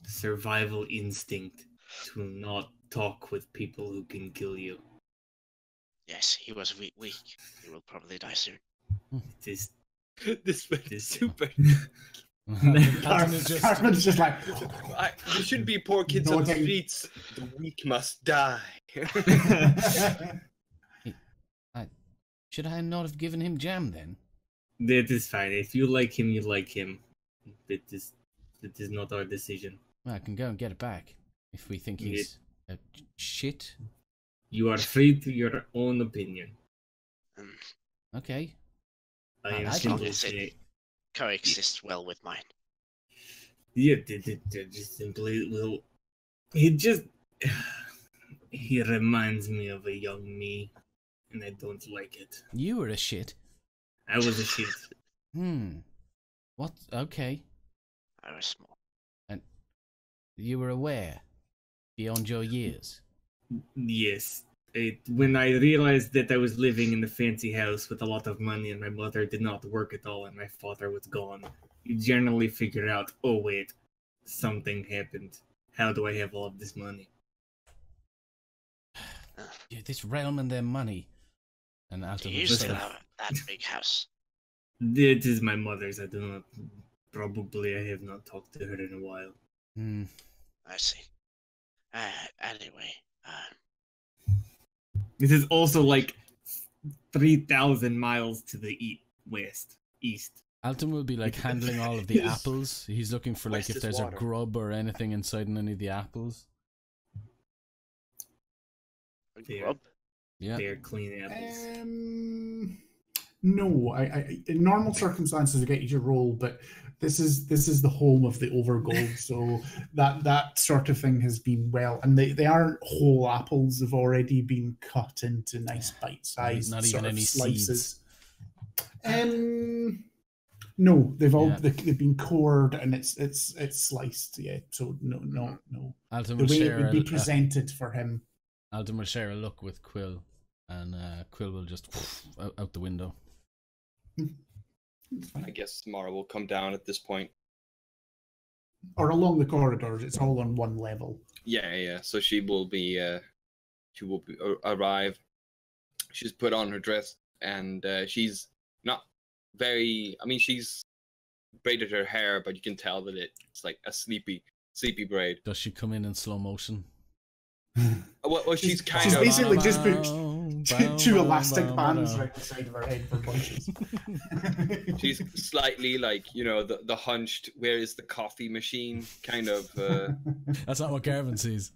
survival instinct to not talk with people who can kill you. Yes, he was weak. He will probably die soon. It is This is super. Cartman's just like, You shouldn't be poor kids on the Nodding. streets. The weak must die. Should I not have given him jam then? that is fine. If you like him, you like him. That is not our decision. Well, I can go and get it back if we think he's a shit. You are free to your own opinion. Okay. I I am like simply it. saying, Coexist well with mine. yeah, they just simply will. He reminds me of a young me, and I don't like it. You were a shit. I was a shit. What? Okay. I was small. And you were aware beyond your years. Yes. When I realized that I was living in a fancy house with a lot of money and my mother did not work at all and my father was gone, you generally figure out, oh wait, something happened. How do I have all of this money? Yeah, this realm and their money. And Do Alton you was still just have that big house? It is my mother's. I do not. Probably I have not talked to her in a while. I see. Anyway, This is also like 3,000 miles to the east. Alton will be like handling all of the Yes. apples. He's looking for like West if is there's water. a grub or anything inside in any of the apples. a grub? Yeah. They are clean apples. No, I in normal circumstances I get you to roll, but this is the home of the Overgold, so that sort of thing has been well, and they aren't whole apples; they've already been cut into nice bite-sized Not sort even of any slices. seeds. No, they've all Yeah. they've been cored and it's sliced. Yeah, so no. Alton The will way it share would be a, presented for him. Alton will share a look with Quill, and Quill will just out the window. It's fine. I guess Mara will come down at this point. Or along the corridors, it's all on one level. Yeah. So she will arrive. She's put on her dress, and she's not very. I mean, she's braided her hair, but you can tell that it's like a sleepy braid. Does she come in slow motion? Well, she's kind She's of. basically just put two elastic bands right. right the side of her head for bunches. She's slightly like the hunched. Where is the coffee machine? Kind of. That's not what Garvin sees.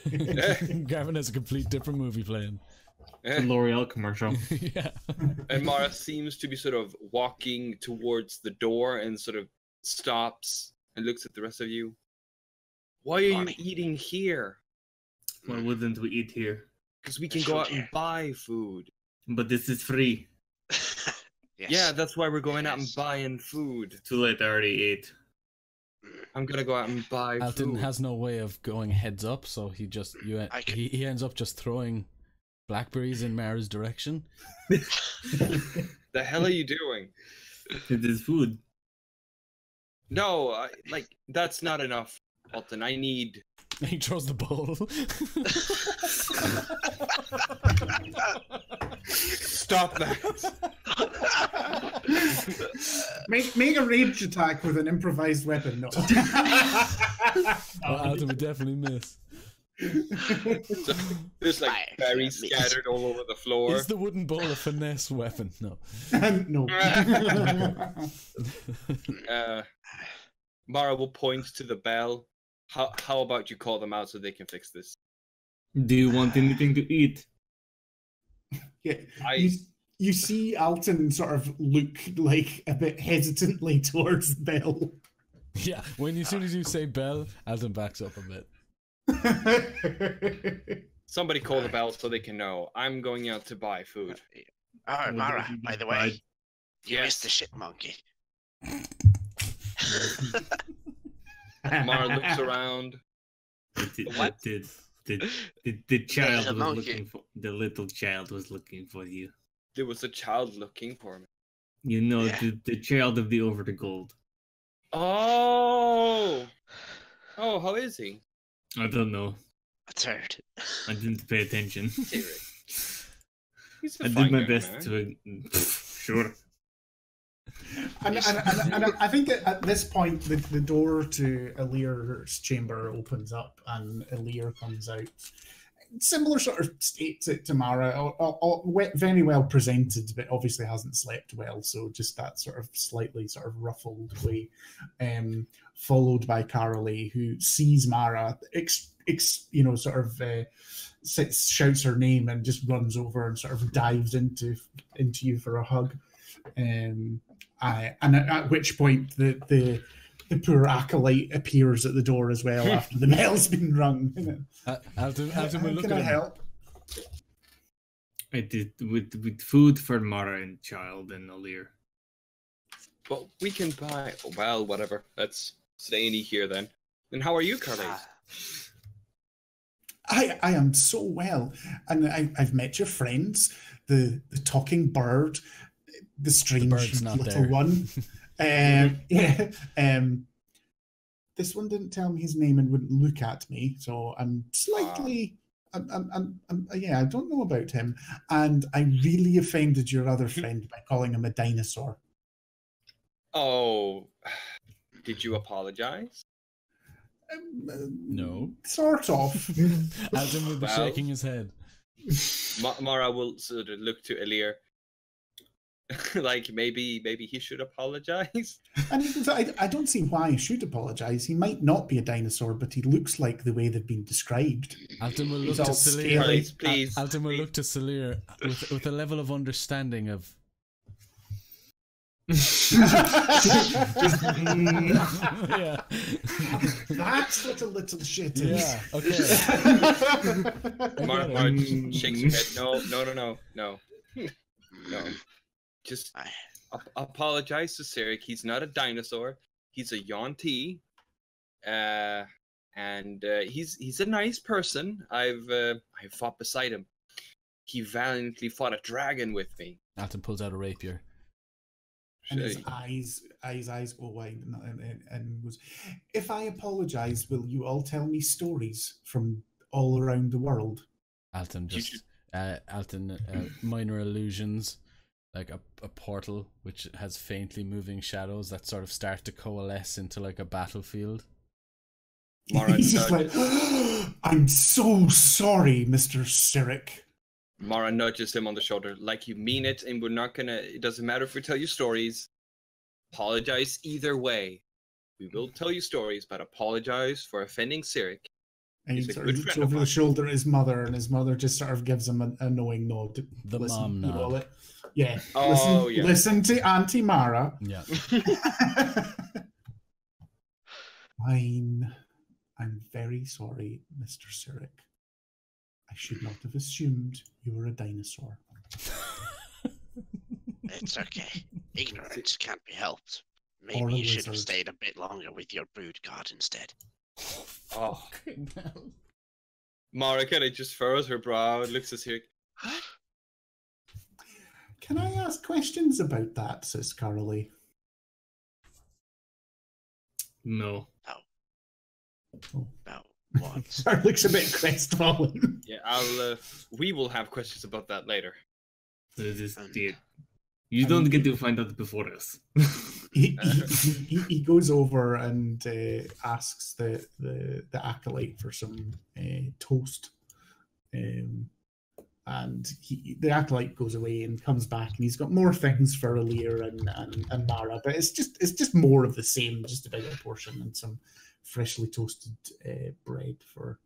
Garvin has a complete different movie playing. The L'Oreal commercial. Yeah. And Mara seems to be sort of walking towards the door and sort of stops and looks at the rest of you. Why are you Funny. eating here? Why wouldn't we eat here? Because we can There's go food out and here. buy food. But this is free. Yes. Yeah, that's why we're going out and Yes. buying food. Too late, I already ate. I'm gonna go out and buy Alton food. has no way of going heads up, so he just he ends up just throwing blackberries in Mara's direction. The hell are you doing? It is food. No, that's not enough, Alton. I need. He throws the bowl. Stop that. Make a rage attack with an improvised weapon. No. Oh, Alton would definitely miss. So, there's like Fire, berries yeah, scattered all over the floor. Is the wooden bowl a finesse weapon? No. No. Mara will point to the bell. How about you call them out so they can fix this? Do you want anything to eat? Yeah. You see Alton sort of look like a bit hesitantly towards Bell. Yeah, as soon as you say bell, Alton backs up a bit. Somebody call the bell so they can know. I'm going out to buy food. Oh, Would Mara, you by the buy- way, you Yes. missed the shit monkey. Mara looks around. What? The child The was monkey. looking for the little child was looking for you. There was a child looking for me. You know, Yeah. the child of the over the gold. Oh, how is he? I don't know. A turd. I didn't pay attention. Derek. He's a I fine did my young best man. to. Sure. And I think at this point, the door to Alir's chamber opens up and Alir comes out. Similar sort of state to Mara, very well presented, but obviously hasn't slept well. So just that sort of slightly sort of ruffled way, followed by Carolee, who sees Mara, sort of shouts her name and just runs over and sort of dives into you for a hug. And at which point the poor acolyte appears at the door as well after the bell's been rung. Alton will look Can at I him. help? I did with food for Mara and child and Alir. But we can buy. Well, whatever. Let's stay in here then. And how are you, Carly? I am so well, and I've met your friends, the talking bird, the strange bird's not little there. one. Yeah. This one didn't tell me his name and wouldn't look at me, so I'm slightly. Yeah, I don't know about him, and I really offended your other friend by calling him a dinosaur. Oh, did you apologize? No. Sort of. Alton will be Well. shaking his head. Mara will sort of look to Alir. Like maybe he should apologize. And I don't see why he should apologise. He might not be a dinosaur, but he looks like the way they've been described. Alton will He's look to all Salir. scaly. Please. Alton will look to Salir with a level of understanding of. Yeah. That's what a little shit is. Yeah. Okay. Mara shakes her head. No. No. Just I- apologize to Sirik. He's not a dinosaur. He's a Yuan-ti. And he's a nice person. I've fought beside him. He valiantly fought a dragon with me. Alton pulls out a rapier. And his eyes go wide and goes, if I apologize, will you all tell me stories from all around the world? Alton minor illusions, like a portal which has faintly moving shadows that sort of start to coalesce into like a battlefield. Mara He's just like, I'm so sorry, Mr. Sirik. Mara nudges him on the shoulder, like you mean it, and we're not gonna. It doesn't matter if we tell you stories. Apologize either way. We will tell you stories, but apologize for offending Sirik. And he He's a sort of good looks friend of over the mine. shoulder at his mother, and his mother just sort of gives him a knowing nod. The mom you know, nod. yeah. Oh, yeah. Listen to Auntie Mara. Yeah. I'm very sorry, Mr. Sirik. I should not have assumed you were a dinosaur. It's okay. Ignorance can't be helped. Or a Maybe you should have wizard. stayed a bit longer with your brood god instead. Oh, Mara kind of just furrows her brow and looks at Sirik. Can I ask questions about that, says Carolee. No. Oh. No. What? Sorry, looks a bit crestfallen. Yeah, we will have questions about that later. You don't get to find out before us. He goes over and asks the acolyte for some toast, and the acolyte goes away and comes back, and he's got more things for Alir and Mara, but it's just more of the same, just a bigger portion, and some freshly toasted bread for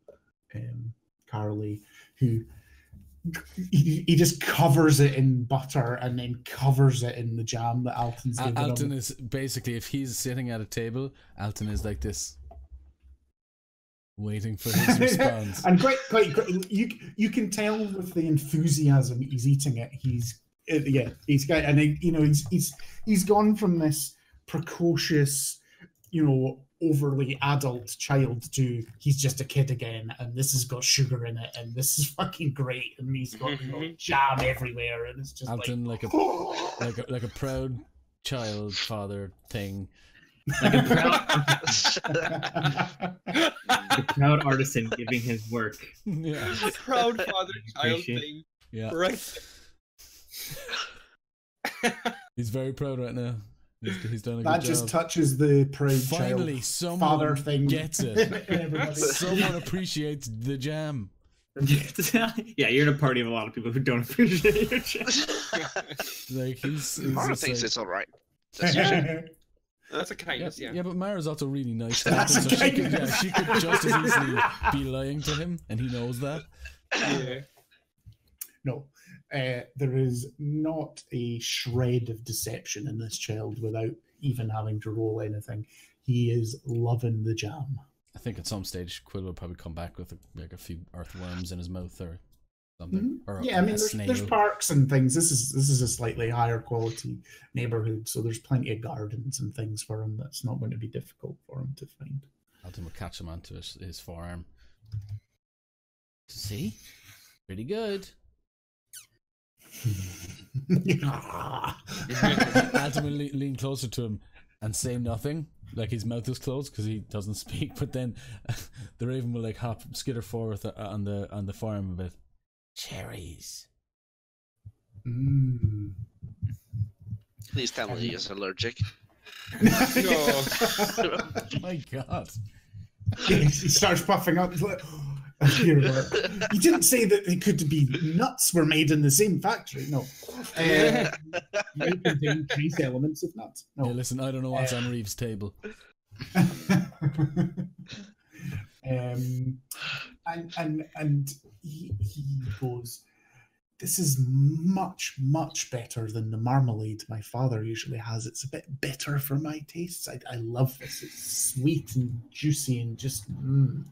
Carolee, who. He just covers it in butter and then covers it in the jam that Alton's given Alton him. is basically, if he's sitting at a table, Alton is like this, waiting for his response. And quite, you can tell with the enthusiasm he's eating it. He's got, and he's gone from this precocious, overly adult child to he's just a kid again, and this has got sugar in it, and this is fucking great, and he's got jam everywhere, and it's just Alton like a proud child father thing. Like a proud artisan giving his work. Yeah. Proud father child Appreciate- thing. Yeah. Right. He's very proud right now. He's done a that good just job. touches the proud Finally, child someone father thing. gets it. in everybody. Someone appreciates the jam. Yeah, you're in a party of a lot of people who don't appreciate your chest. Like he's Mara just thinks like, it's alright. That's usually That's a kindness, yeah. yeah, but Mara's also really nice. to That's Alton, so a she could just as easily be lying to him, and he knows that. Yeah. No, there is not a shred of deception in this child without even having to roll anything. He is loving the jam. I think at some stage Quill will probably come back with a few earthworms in his mouth or something. Or Yeah, I mean, a there's snail. parks and things. This is a slightly higher quality neighborhood, so there's plenty of gardens and things for him. That's not going to be difficult for him to find. Alton will catch him onto his forearm. See? Pretty good. Alton will lean closer to him and say nothing, like his mouth is closed because he doesn't speak. But then the raven will like skitter forward on the forearm a bit. Cherries. Mm. Please tell me he is allergic. No. My God. He starts puffing up. He's like, "Here, look. You didn't say that it could be nuts were made in the same factory. No. May contain trace elements of nuts. Yeah, No. listen, I don't know what's on Reeves' table. And he goes, this is much, much better than the marmalade my father usually has. It's a bit bitter for my tastes. I love this. It's sweet and juicy and just Marmalade.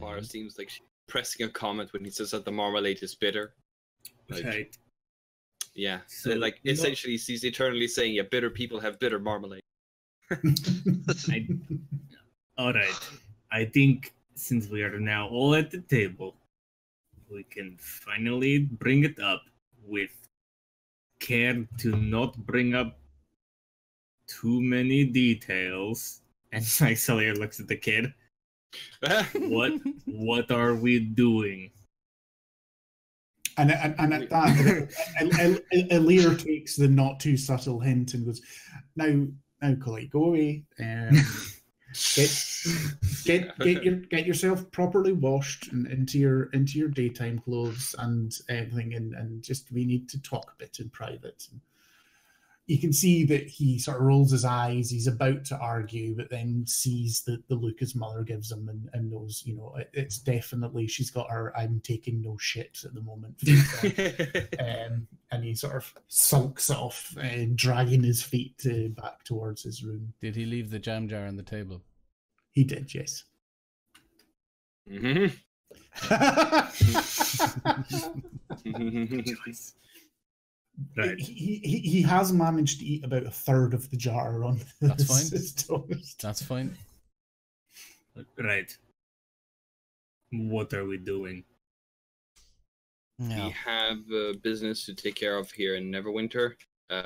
Mara seems like she's pressing a comment when he says that the marmalade is bitter. Like, Right. Yeah, So, like no- essentially, she's eternally saying, "Yeah, bitter people have bitter marmalade." All right. I think since we are now all at the table, we can finally bring it up with care to not bring up too many details. And Salier looks at the kid. What are we doing? And at that, Elir takes the not too subtle hint and goes, "Now, Colette, go away. Get yourself properly washed and into your daytime clothes and everything, and just we need to talk a bit in private." And you can see that he sort of rolls his eyes. He's about to argue, but then sees the look his mother gives him and knows, it's definitely, she's got her "I'm taking no shit" at the moment. And he sort of sulks off, dragging his feet back towards his room. Did he leave the jam jar on the table? He did, yes. Mhm. Choice. Right. He has managed to eat about a third of the jar on That's his fine. toast. That's fine. Right. What are we doing? We No. have business to take care of here in Neverwinter.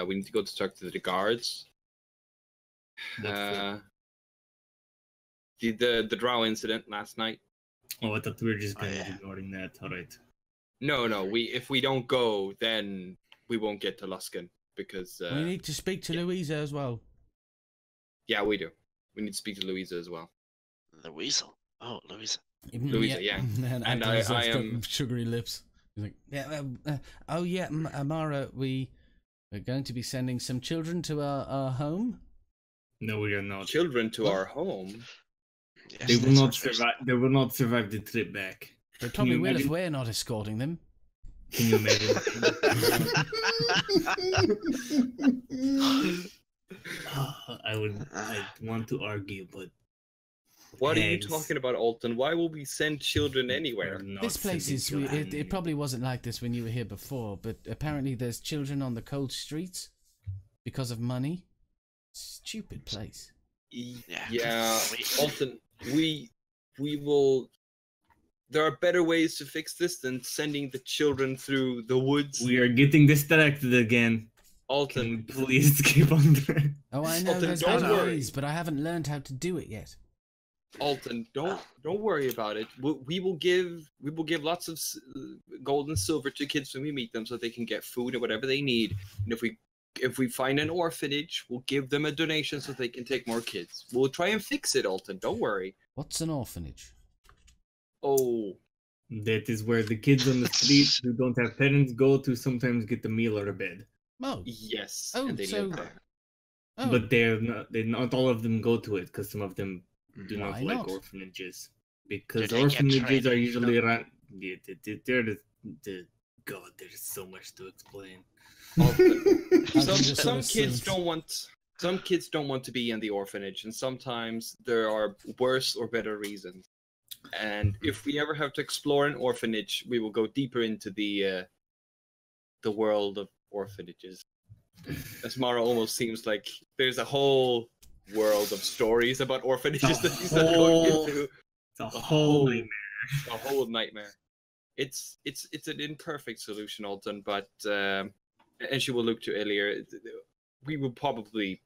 We need to go to talk to the guards. What for? The drow incident last night. Oh, I thought we were just going to yeah. be ignoring that. All right. No, if we don't go, then we won't get to Luskan because We need to speak to Louisa as well. yeah, we do. We need to speak to Louisa as well. Louisa. Oh, Louisa. Louisa, yeah. And I I am- sugary lips. He's like, yeah, oh yeah, Amara, we're going to be sending some children to our home. No, we are not. Children to our home. Yes, They will that's not what she's- survive. They will not survive the trip back. They Can probably you will if imagine? we're not escorting them. Can you imagine? I want to argue, but What are you Eggs. talking about, Alton? Why will we send children anywhere? we're not This place sending is. children It probably wasn't like this when you were here before, but apparently there's children on the cold streets because of money. Stupid place. Yeah. Yeah, We- Alton, we will. There are better ways to fix this than sending the children through the woods. We are getting distracted again. Can we Alton, please keep on track? Oh, I know Alton, there's don't better worry. ways, but I haven't learned how to do it yet. Alton, don't worry about it. We will give lots of gold and silver to kids when we meet them, so they can get food or whatever they need. And if we find an orphanage, we'll give them a donation so they can take more kids. We'll try and fix it, Alton. Don't worry. What's an orphanage? Oh, That is where the kids on the street who don't have parents go to sometimes get a meal or a bed. Oh, yes. Oh, and they so- live there. oh. But they not all of them go to it because some of them do not Why like not? orphanages. Because Do they get orphanages training? are usually run. Yeah, they're the God. There's so much to explain. Alton. I some just some sort of kids assumed. don't want some kids don't want to be in the orphanage, and sometimes there are worse or better reasons. And if we ever have to explore an orphanage, we will go deeper into the world of orphanages. As Mara almost seems like there's a whole world of stories about orphanages that he's not going whole- into. It's a whole A whole nightmare. It's an imperfect solution, Alton, but and she will look to Elir. We will probably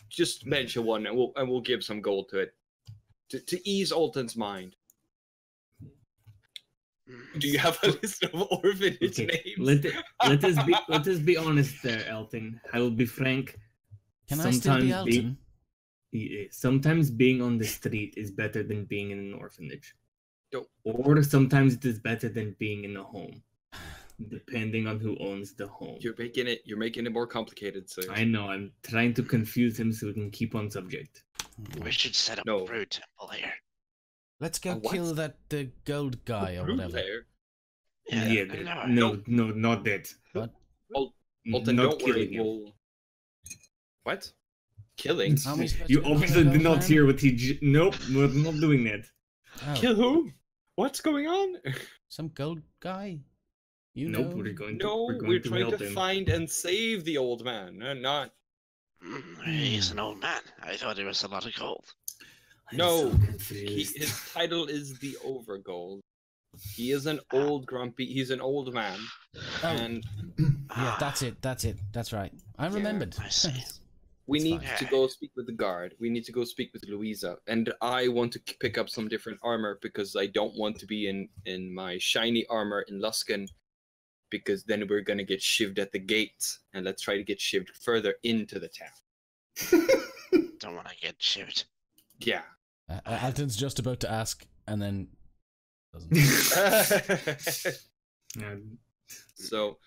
just mention one, and we'll give some gold to it to ease Alton's mind. Do you have a list of orphanage Okay, names? let us be honest there, Elton. I will be frank. Can I still be sometimes Elton? Sometimes being on the street is better than being in an orphanage. Don't- Or sometimes it is better than being in a home, depending on who owns the home. You're making it more complicated. So I know, I'm trying to confuse him so we can keep on subject. We should set up No. a brood temple here. Let's go A what? kill the gold guy or Brood whatever. lair? Yeah, no, not that. What? Alton, Not don't worry. killing him. We'll... What? Killing? How are we supposed You to kill obviously a did gold not man? hear what he. Nope, we're not doing that. Oh, Kill who? What's going on? some gold guy? You Nope, know. we're going No, to we're trying help to him. find and save the old man, not. He's an old man. I thought he was a lot of gold. I'm No, so confused. His title is the Overgold. He is an old grumpy. He's an old man, Oh. and Yeah, that's it. That's right. I remembered. I see. we It's need fine. to go speak with the guard. We need to go speak with Louisa, and I want to pick up some different armor because I don't want to be in my shiny armor in Luskan, because then we're gonna get shivved at the gates, and let's try to get shivved further into the town. Don't want to get shivved. Yeah. Alton's just about to ask, and then doesn't. So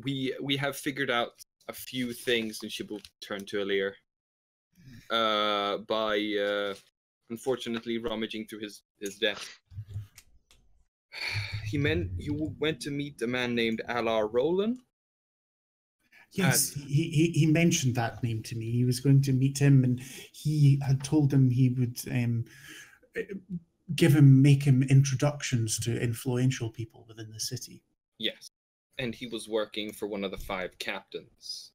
we have figured out a few things, and she will turn to Alir by unfortunately rummaging through his desk. You went to meet a man named Alar Roland. Yes, he mentioned that name to me. He was going to meet him, and he had told him he would make him introductions to influential people within the city. Yes, and he was working for one of the 5 captains.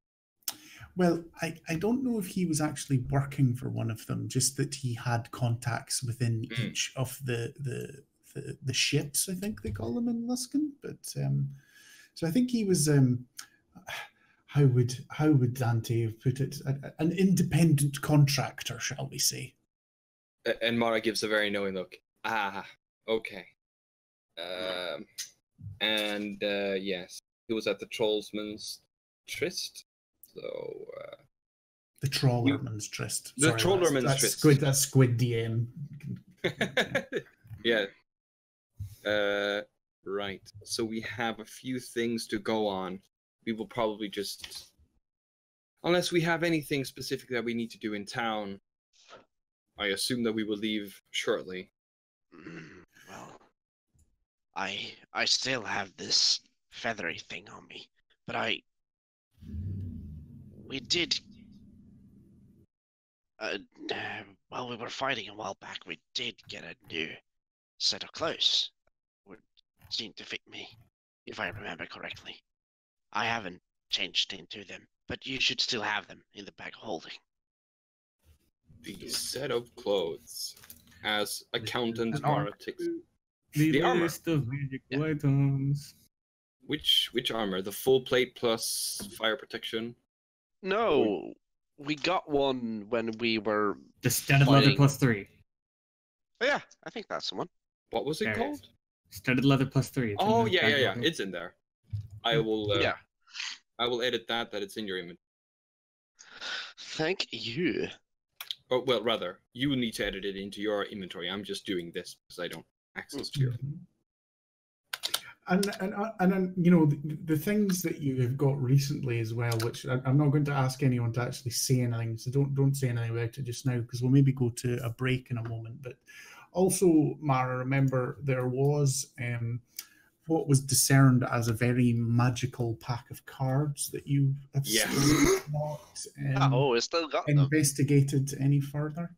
Well, I don't know if he was actually working for one of them, just that he had contacts within each of the ships, I think they call them in Luskan. But so I think he was how would Dante have put it? An independent contractor, shall we say? And Mara gives a very knowing look. Ah, okay. Yes, he was at the Trollsman's Tryst. So The Trollerman's Tryst. The Trollerman's that's Tryst. That's Squid DM. yeah. Right. So we have a few things to go on. We will probably just, unless we have anything specific that we need to do in town, I assume that we will leave shortly. Well, I still have this feathery thing on me, but we did. While we were fighting a while back, we did get a new set of clothes. Would seem to fit me, if I remember correctly. I haven't changed into them, but you should still have them in the bag of holding. The set of clothes, as accountant An Mara takes. The armor. list of magic Yeah. items. Which armor? The full plate plus fire protection. No, we got one when we were. The studded leather Fighting. +3. Oh, yeah, I think that's the one. What was it There it called? Studded leather +3. It's in Oh the yeah, bag yeah, of yeah. holding. It's in there. I will. Yeah. I will edit that it's in your image. Thank you. Or well, rather, you need to edit it into your inventory. I'm just doing this because I don't access to your. And you know the things that you have got recently as well, which I'm not going to ask anyone to actually say anything, so don't say anything about it just now, because we'll maybe go to a break in a moment. But also, Mara, remember there was what was discerned as a very magical pack of cards that you have Yes. still not Oh, we still got them. investigated any further.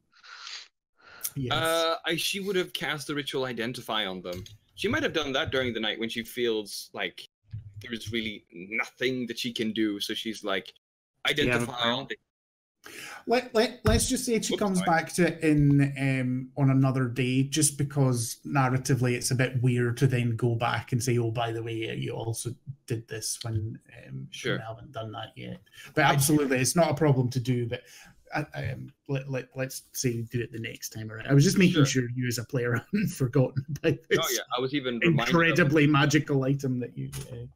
Yes. She would have cast the ritual identify on them. She might have done that during the night when she feels like there's really nothing that she can do. So she's like, you have a identify pearl? on the. Let's just say she Oops, comes sorry. back to it in on another day, just because narratively it's a bit weird to then go back and say, oh, by the way, you also did this when Sure. we haven't done that yet. But absolutely, it's not a problem to do. But let's say do it the next time around. I was just making sure you as a player hadn't forgotten about this Oh yeah, I was even reminded incredibly magical item that you had.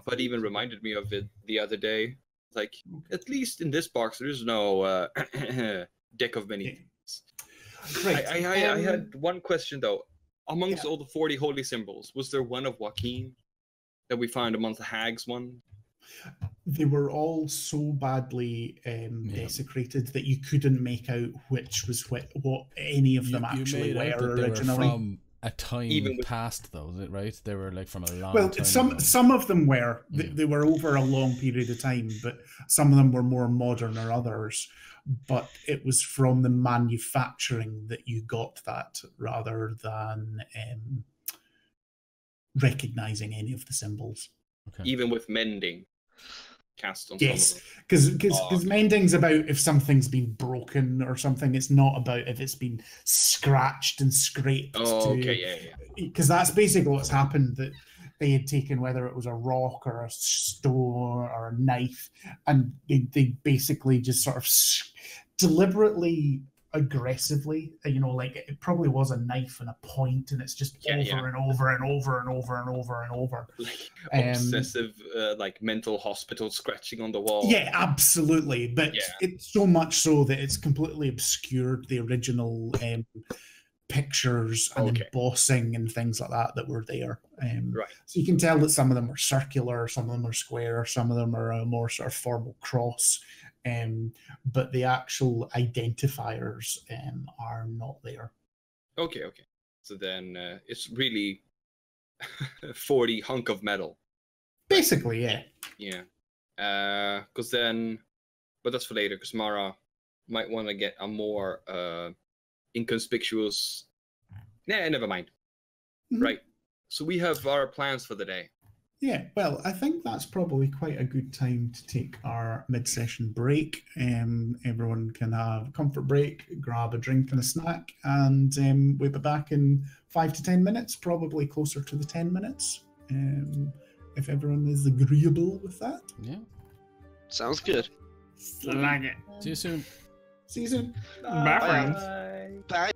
but even reminded me of it the other day. Like, at least in this box, there's no deck of many things. Right. I had one question though. Amongst all the 40 holy symbols, was there one of Joaquin that we found amongst the hags one? They were all so badly desecrated that you couldn't make out which was what any of them actually made out were that they originally. were from a time Even with- past, though, is it right? They were like from a long Well, time ago. some of them were. Yeah. They were over a long period of time, but some of them were more modern or others. But it was from the manufacturing that you got that, rather than recognizing any of the symbols. Okay. Even with mending cast on Yes, some of them. because Oh, okay. mending's about if something's been broken or something. It's not about if it's been scratched and scraped. Oh, okay, yeah. Because that's basically what's happened, that they had taken, whether it was a rock or a stone or a knife, and they basically just sort of deliberately, aggressively, like it probably was a knife and a point, and it's just Yeah, over yeah. and over and over and over and over and over. Like Um, obsessive, like mental hospital scratching on the wall. Yeah, absolutely. But Yeah. it's so much so that it's completely obscured the original pictures and Okay. embossing and things like that were there. Right. So you can tell that some of them are circular, some of them are square, some of them are a more sort of formal cross. But the actual identifiers are not there. Okay. So then it's really 40 hunk of metal. Basically, yeah. Yeah. Because then, but that's for later. Because Mara might want to get a more inconspicuous. Nah, never mind. Mhm. Right. So we have our plans for the day. Yeah, well, I think that's probably quite a good time to take our mid-session break. Everyone can have a comfort break, grab a drink and a snack, and we'll be back in 5 to 10 minutes, probably closer to the 10 minutes, if everyone is agreeable with that. Yeah. Sounds good. Like it. See you soon. See you soon. Bye, friends. Bye. Bye.